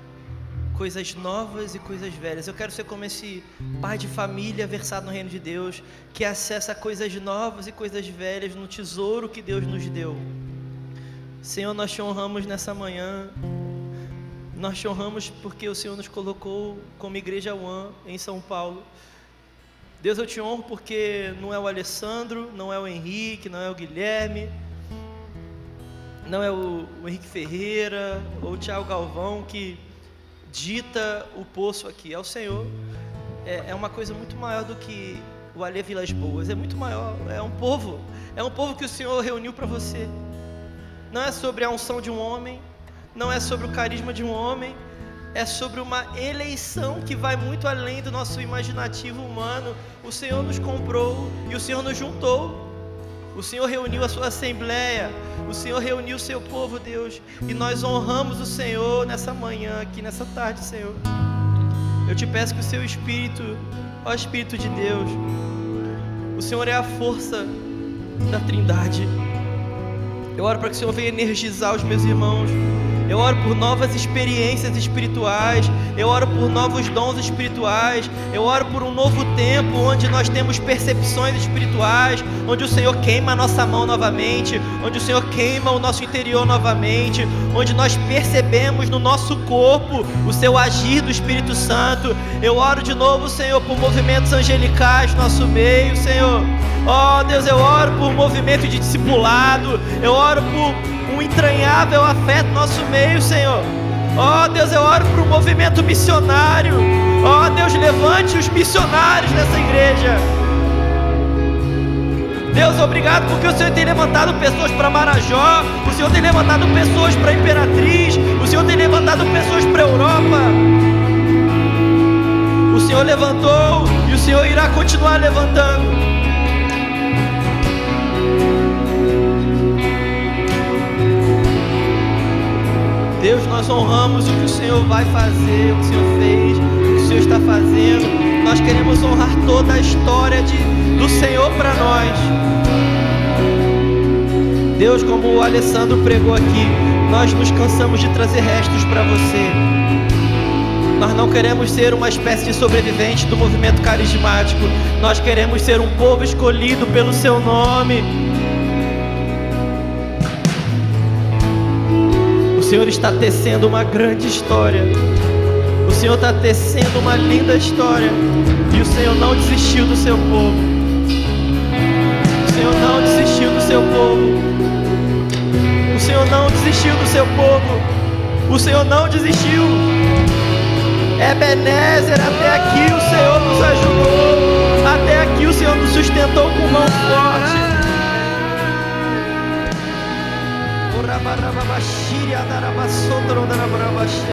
coisas novas e coisas velhas. Eu quero ser como esse pai de família versado no reino de Deus, que acessa coisas novas e coisas velhas no tesouro que Deus nos deu. Senhor, nós te honramos nessa manhã. Nós te honramos porque o Senhor nos colocou como Igreja One em São Paulo. Deus, eu te honro porque não é o Alessandro, não é o Henrique, não é o Guilherme, não é o Henrique Ferreira ou o Thiago Galvão que dita o poço aqui. É o Senhor. É uma coisa muito maior do que o Alê Vilas Boas. É muito maior. É um povo que o Senhor reuniu para você. Não é sobre a unção de um homem, não é sobre o carisma de um homem, é sobre uma eleição que vai muito além do nosso imaginativo humano. O Senhor nos comprou e o Senhor nos juntou. O Senhor reuniu a sua assembleia, o Senhor reuniu o seu povo, Deus, e nós honramos o Senhor nessa manhã, aqui nessa tarde, Senhor. Eu te peço que o seu Espírito, ó Espírito de Deus, o Senhor é a força da Trindade. Eu oro para que o Senhor venha energizar os meus irmãos. Eu oro por novas experiências espirituais. Eu oro por novos dons espirituais. Eu oro por um novo tempo onde nós temos percepções espirituais, onde o Senhor queima a nossa mão novamente, onde o Senhor queima o nosso interior novamente, onde nós percebemos no nosso corpo o seu agir do Espírito Santo. Eu oro de novo, Senhor, por movimentos angelicais no nosso meio, Senhor. Ó Deus, eu oro por movimento de discipulado. Eu oro por um entranhável afeto no nosso meio, Senhor. Ó Deus, eu oro por um movimento missionário. Ó Deus, levante os missionários nessa igreja. Deus, obrigado porque o Senhor tem levantado pessoas para Marajó. O Senhor tem levantado pessoas para Imperatriz. O Senhor tem levantado pessoas para Europa. O Senhor levantou e o Senhor irá continuar levantando. Deus, nós honramos o que o Senhor vai fazer, o que o Senhor fez, o que o Senhor está fazendo. Nós queremos honrar toda a história do Senhor para nós. Deus, como o Alessandro pregou aqui, nós nos cansamos de trazer restos para você. Nós não queremos ser uma espécie de sobrevivente do movimento carismático. Nós queremos ser um povo escolhido pelo seu nome. O Senhor está tecendo uma grande história. O Senhor está tecendo uma linda história. E o Senhor não desistiu do seu povo. O Senhor não desistiu do seu povo. O Senhor não desistiu do seu povo. O Senhor não desistiu. Ebenezer, até aqui o Senhor nos ajudou. Até aqui o Senhor nos sustentou com mão forte.